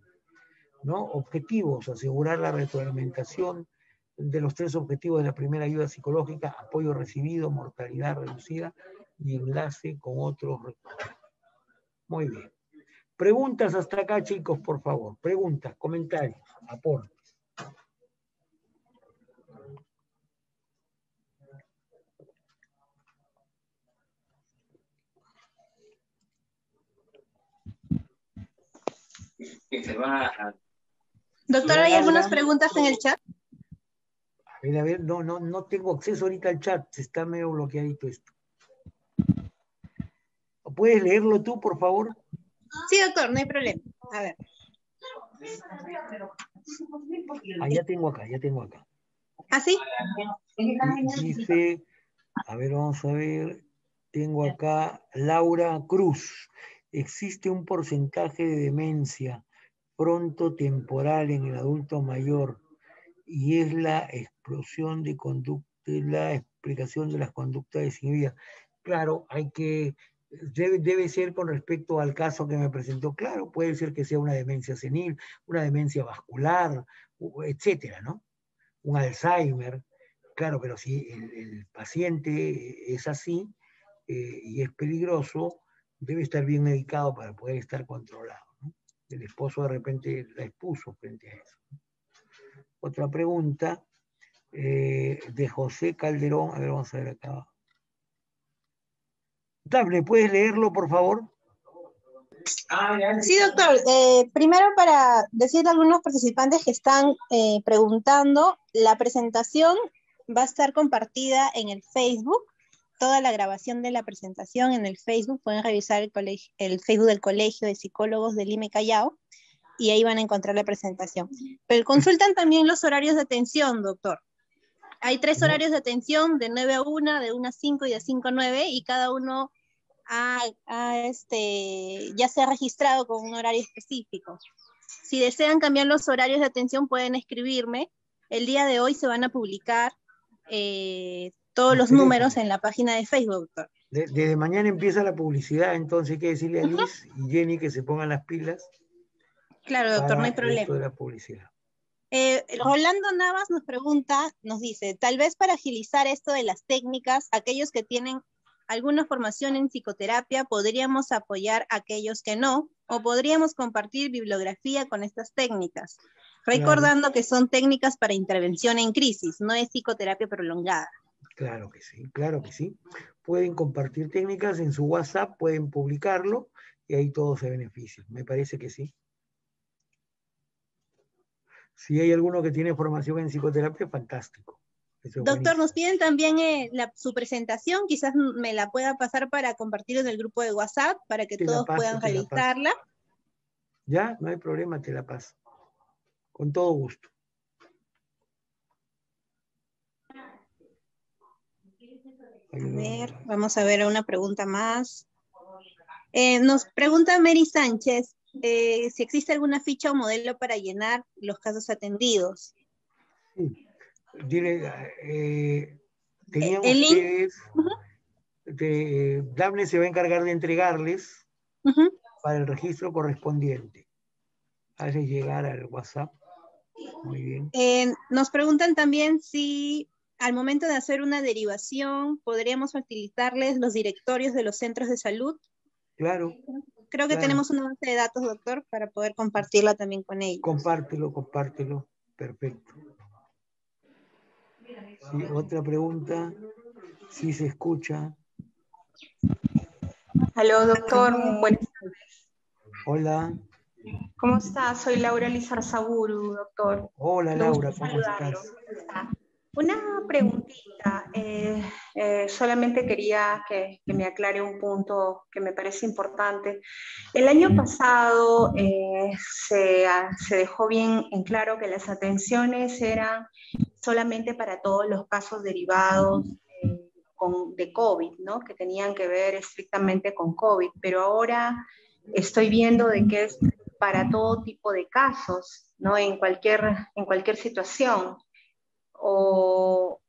¿no? Objetivos, asegurar la retroalimentación de los 3 objetivos de la primera ayuda psicológica: apoyo recibido, mortalidad reducida y enlace con otros recursos. Muy bien. Preguntas hasta acá, chicos, por favor. Preguntas, comentarios, aportes. Doctor, ¿hay algunas preguntas en el chat? A ver, no tengo acceso ahorita al chat, está medio bloqueadito esto. ¿Puedes leerlo tú, por favor? Sí, doctor, no hay problema. A ver. Ya tengo acá. ¿Ah, sí? Dice, a ver, vamos a ver. Tengo acá Laura Cruz. Existe un porcentaje de demencia frontotemporal en el adulto mayor y es la explosión de conducta, la explicación de las conductas desinhibidas. Claro, debe ser con respecto al caso que me presentó. Claro, puede ser que sea una demencia senil, una demencia vascular, etcétera, ¿no? Un Alzheimer. Claro, pero si el paciente es así y es peligroso, debe estar bien medicado para poder estar controlado, ¿no? El esposo de repente la expuso frente a eso. Otra pregunta de José Calderón. A ver, vamos a ver acá. Dafne, ¿puedes leerlo, por favor? Sí, doctor. Primero, para decirle a algunos participantes que están preguntando, la presentación va a estar compartida en el Facebook. Toda la grabación de la presentación en el Facebook. Pueden revisar el Facebook del Colegio de Psicólogos de Lima y Callao y ahí van a encontrar la presentación. Pero consultan también los horarios de atención, doctor. Hay 3 horarios de atención, de 9 a 1, de 1 a 5 y de 5 a 9, y cada uno ya se ha registrado con un horario específico. Si desean cambiar los horarios de atención, pueden escribirme. El día de hoy se van a publicar todos los números en la página de Facebook, doctor. Desde mañana empieza la publicidad, entonces hay que decirle a Liz y Jenny que se pongan las pilas. Claro, doctor, no hay problema. Esto de la publicidad. Rolando Navas nos dice, tal vez para agilizar esto de las técnicas, aquellos que tienen alguna formación en psicoterapia, podríamos apoyar a aquellos que no, o podríamos compartir bibliografía con estas técnicas, recordando que son técnicas para intervención en crisis, no es psicoterapia prolongada. Claro que sí, claro que sí. Pueden compartir técnicas en su WhatsApp, pueden publicarlo y ahí todos se benefician. Me parece que sí. Si hay alguno que tiene formación en psicoterapia, fantástico. Doctor, nos piden también su presentación, quizás me la pueda pasar para compartir en el grupo de WhatsApp, para que todos puedan realizarla. Ya, no hay problema, te la paso. Con todo gusto. A ver, vamos a ver una pregunta más. Nos pregunta Mary Sánchez si existe alguna ficha o modelo para llenar los casos atendidos. Sí. Dile, tenían El link. ustedes, Daphne se va a encargar de entregarles para el registro correspondiente. Hazle llegar al WhatsApp. Muy bien. Nos preguntan también si al momento de hacer una derivación podríamos facilitarles los directorios de los centros de salud. Claro. Creo que tenemos una base de datos, doctor, para poder compartirla también con ellos. Compártelo. Perfecto. Sí, otra pregunta. Si se escucha. Aló, doctor. Buenas tardes. Hola. ¿Cómo está? Soy Laura Lizarzaburu, doctor. Hola, Laura, ¿cómo estás? Una preguntita. Solamente quería que me aclare un punto que me parece importante. El año pasado se dejó bien en claro que las atenciones eran solamente para todos los casos derivados de COVID, ¿no? Que tenían que ver estrictamente con COVID, pero ahora estoy viendo de que es para todo tipo de casos, ¿no? En cualquier situación, o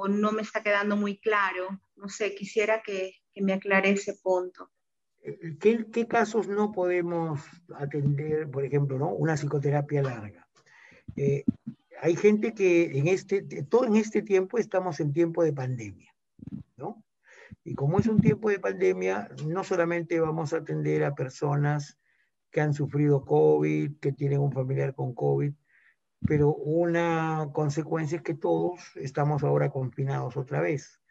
no me está quedando muy claro. No sé, quisiera que me aclare ese punto. ¿Qué casos no podemos atender, por ejemplo, ¿no? Una psicoterapia larga? Hay gente que en este tiempo estamos en tiempo de pandemia, ¿no? Y como es un tiempo de pandemia, no solamente vamos a atender a personas que han sufrido COVID, que tienen un familiar con COVID, pero una consecuencia es que todos estamos ahora confinados otra vez.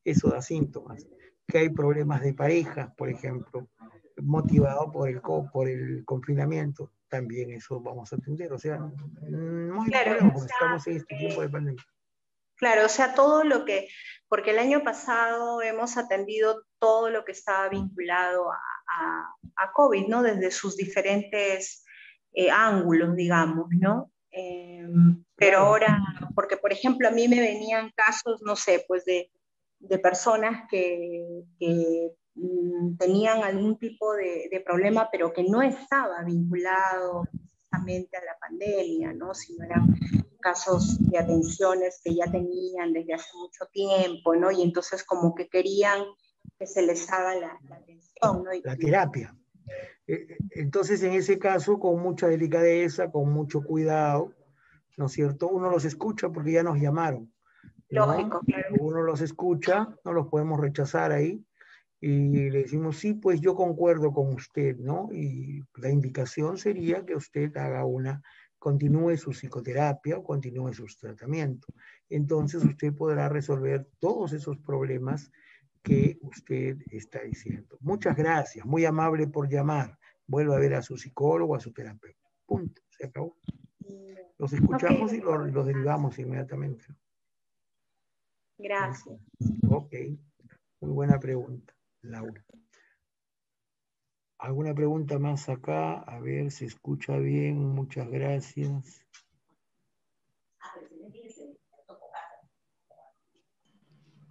Eso da síntomas. Que hay problemas de pareja, por ejemplo, motivado por el confinamiento, también eso vamos a atender. O sea, no hay problema porque estamos en este tiempo de pandemia. Claro, o sea, porque el año pasado hemos atendido todo lo que estaba vinculado a COVID, ¿no? Desde sus diferentes ángulos, digamos, ¿no? Pero ahora, porque por ejemplo a mí me venían casos, no sé, pues de personas que tenían algún tipo de problema, pero que no estaba vinculado precisamente a la pandemia, ¿no? Sino eran casos de atenciones que ya tenían desde hace mucho tiempo, ¿no? Y entonces como que querían que se les haga la atención, ¿no? La terapia. Entonces, en ese caso, con mucha delicadeza, con mucho cuidado, ¿no es cierto? Uno los escucha porque ya nos llamaron, ¿no? Lógico, claro. Uno los escucha, no los podemos rechazar ahí, y le decimos, sí, pues yo concuerdo con usted, ¿no? Y la indicación sería que usted continúe su psicoterapia o continúe su tratamiento. Entonces usted podrá resolver todos esos problemas que usted está diciendo. Muchas gracias, muy amable por llamar. Vuelva a ver a su psicólogo, a su terapeuta. Punto, se acabó. Los escuchamos y los derivamos inmediatamente. Gracias. Ok, muy buena pregunta, Laura. ¿Alguna pregunta más acá? A ver, se escucha bien, muchas gracias.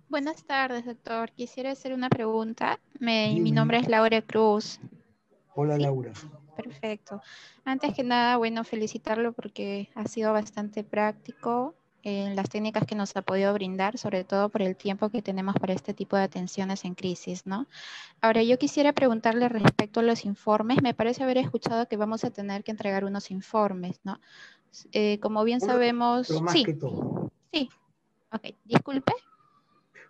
Buenas tardes, doctor. Quisiera hacer una pregunta. Mi nombre es Laura Cruz. Hola, ¿sí? Laura. Perfecto. Antes que nada, bueno, felicitarlo porque ha sido bastante práctico en las técnicas que nos ha podido brindar, sobre todo por el tiempo que tenemos para este tipo de atenciones en crisis, ¿no? Ahora, yo quisiera preguntarle respecto a los informes. Me parece haber escuchado que vamos a tener que entregar unos informes, ¿no? Como bien sabemos... Pero más que todo. Sí. Ok, disculpe.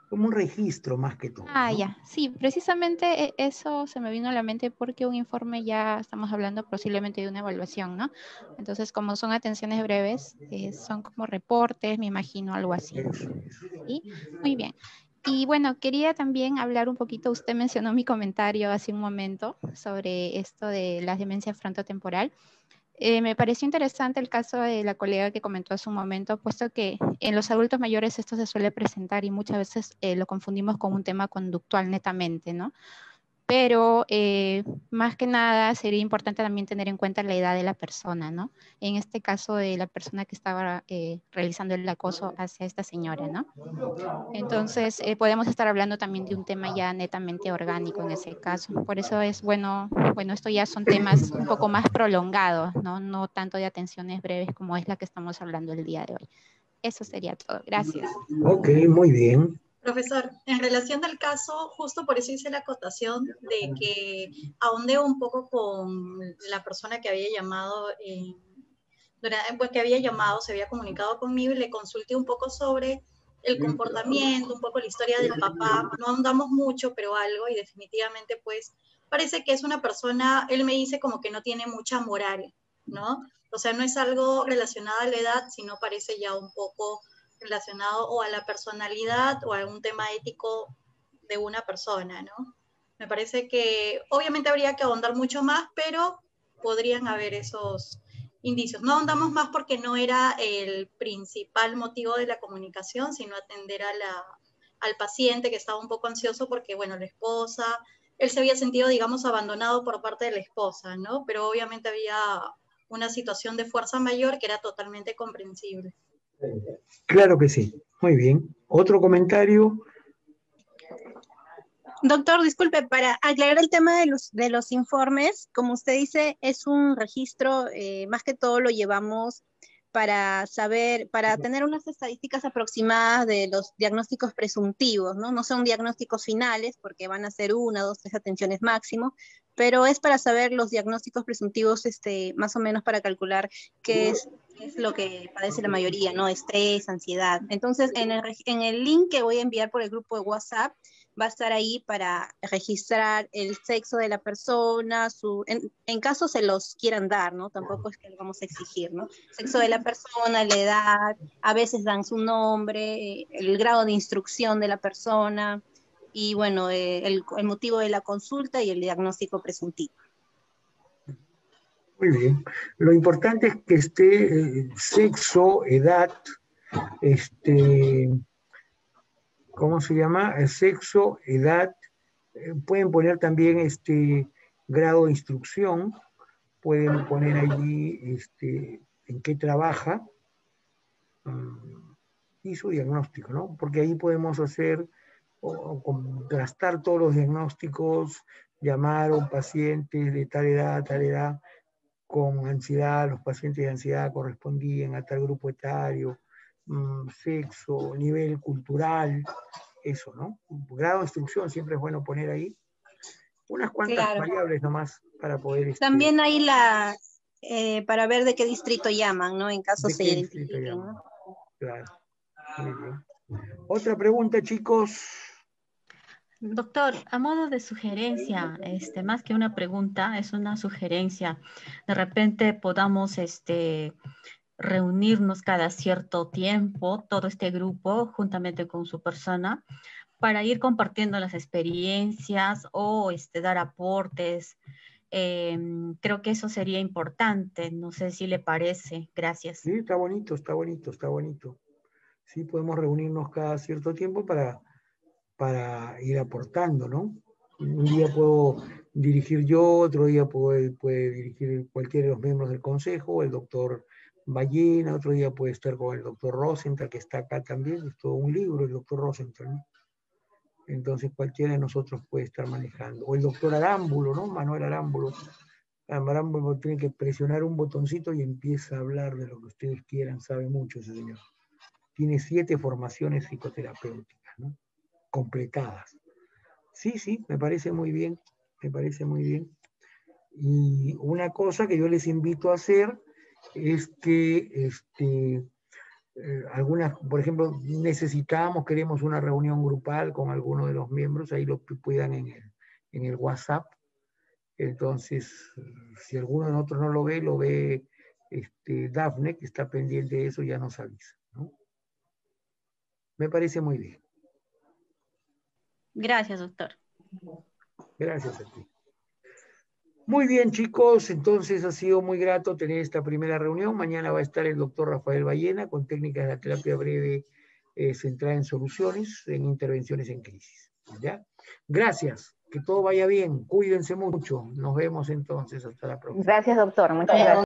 Como un registro más que todo. Ah, ¿no? ya. Sí, precisamente eso se me vino a la mente porque un informe ya estamos hablando posiblemente de una evaluación, ¿no? Entonces, como son atenciones breves, son como reportes, me imagino, algo así. ¿Sí? Muy bien. Y bueno, quería también hablar un poquito, usted mencionó mi comentario hace un momento sobre esto de la demencia frontotemporal. Me pareció interesante el caso de la colega que comentó hace un momento, puesto que en los adultos mayores esto se suele presentar y muchas veces lo confundimos con un tema conductual netamente, ¿no? Pero más que nada sería importante también tener en cuenta la edad de la persona, ¿no? En este caso de la persona que estaba realizando el acoso hacia esta señora, ¿no? Entonces podemos estar hablando también de un tema ya netamente orgánico en ese caso. Por eso es bueno, esto ya son temas un poco más prolongados, ¿no? No tanto de atenciones breves como es la que estamos hablando el día de hoy. Eso sería todo. Gracias. Ok, muy bien. Profesor, en relación del caso, justo por eso hice la acotación de que ahondé un poco con la persona que había llamado, pues que había llamado, se había comunicado conmigo y le consulté un poco sobre el comportamiento, un poco la historia del papá. No ahondamos mucho, pero algo, y definitivamente pues parece que es una persona, él me dice como que no tiene mucha moral, ¿no? O sea, no es algo relacionado a la edad, sino parece ya un poco relacionado o a la personalidad o a algún tema ético de una persona, ¿no? Me parece que obviamente habría que ahondar mucho más, pero podrían haber esos indicios. No ahondamos más porque no era el principal motivo de la comunicación, sino atender al paciente que estaba un poco ansioso porque, bueno, la esposa, él se había sentido, digamos, abandonado por parte de la esposa, ¿no? Pero obviamente había una situación de fuerza mayor que era totalmente comprensible. Claro que sí. Muy bien. ¿Otro comentario? Doctor, disculpe, para aclarar el tema de los informes, como usted dice, es un registro, más que todo lo llevamos para saber, para tener unas estadísticas aproximadas de los diagnósticos presuntivos, ¿no? No son diagnósticos finales, porque van a ser 1, 2, 3 atenciones máximo, pero es para saber los diagnósticos presuntivos, más o menos para calcular qué es lo que padece la mayoría, ¿no? Estrés, ansiedad. Entonces, en el link que voy a enviar por el grupo de WhatsApp, va a estar ahí para registrar el sexo de la persona, en caso se los quieran dar, ¿no? Tampoco es que lo vamos a exigir, ¿no? Sexo de la persona, la edad, a veces dan su nombre, el grado de instrucción de la persona, y bueno, el motivo de la consulta y el diagnóstico presuntivo. Muy bien. Lo importante es que esté sexo, edad, ¿cómo se llama? Sexo, edad, pueden poner también grado de instrucción, pueden poner allí en qué trabaja y su diagnóstico, ¿no? Porque ahí podemos hacer o contrastar todos los diagnósticos, llamar a un paciente de tal edad, con ansiedad, los pacientes de ansiedad correspondían a tal grupo etario, sexo, nivel cultural, eso, ¿no? Grado de instrucción siempre es bueno poner ahí unas cuantas variables nomás para poder... También hay para ver de qué distrito llaman, ¿no? En caso se identifiquen, ¿no? Claro, muy bien. Otra pregunta, chicos. Doctor, a modo de sugerencia, más que una pregunta, es una sugerencia. De repente podamos reunirnos cada cierto tiempo, todo este grupo, juntamente con su persona, para ir compartiendo las experiencias o dar aportes. Creo que eso sería importante. No sé si le parece. Gracias. Sí, está bonito, está bonito, está bonito. Sí, podemos reunirnos cada cierto tiempo para ir aportando, ¿no? Un día puedo dirigir yo, otro día puede dirigir cualquiera de los miembros del consejo, el doctor Ballena, otro día puede estar con el doctor Rosenthal, que está acá también, es todo un libro el doctor Rosenthal, ¿no? Entonces cualquiera de nosotros puede estar manejando. O el doctor Arámbulo, ¿no? Manuel Arámbulo. Arámbulo tiene que presionar un botoncito y empieza a hablar de lo que ustedes quieran, sabe mucho ese señor. Tiene 7 formaciones psicoterapéuticas, ¿no? Completadas. Sí, me parece muy bien, me parece muy bien. Y una cosa que yo les invito a hacer es que algunas, por ejemplo, queremos una reunión grupal con alguno de los miembros, ahí lo puedan en el WhatsApp. Entonces, si alguno de nosotros no lo ve Dafne, que está pendiente de eso, ya nos avisa, ¿no? Me parece muy bien. Gracias, doctor. Gracias a ti. Muy bien, chicos, entonces ha sido muy grato tener esta primera reunión. Mañana va a estar el doctor Rafael Ballena con técnicas de la terapia breve centrada en soluciones, en intervenciones en crisis. ¿Ya? Gracias, que todo vaya bien, cuídense mucho. Nos vemos entonces, hasta la próxima. Gracias, doctor, muchas gracias.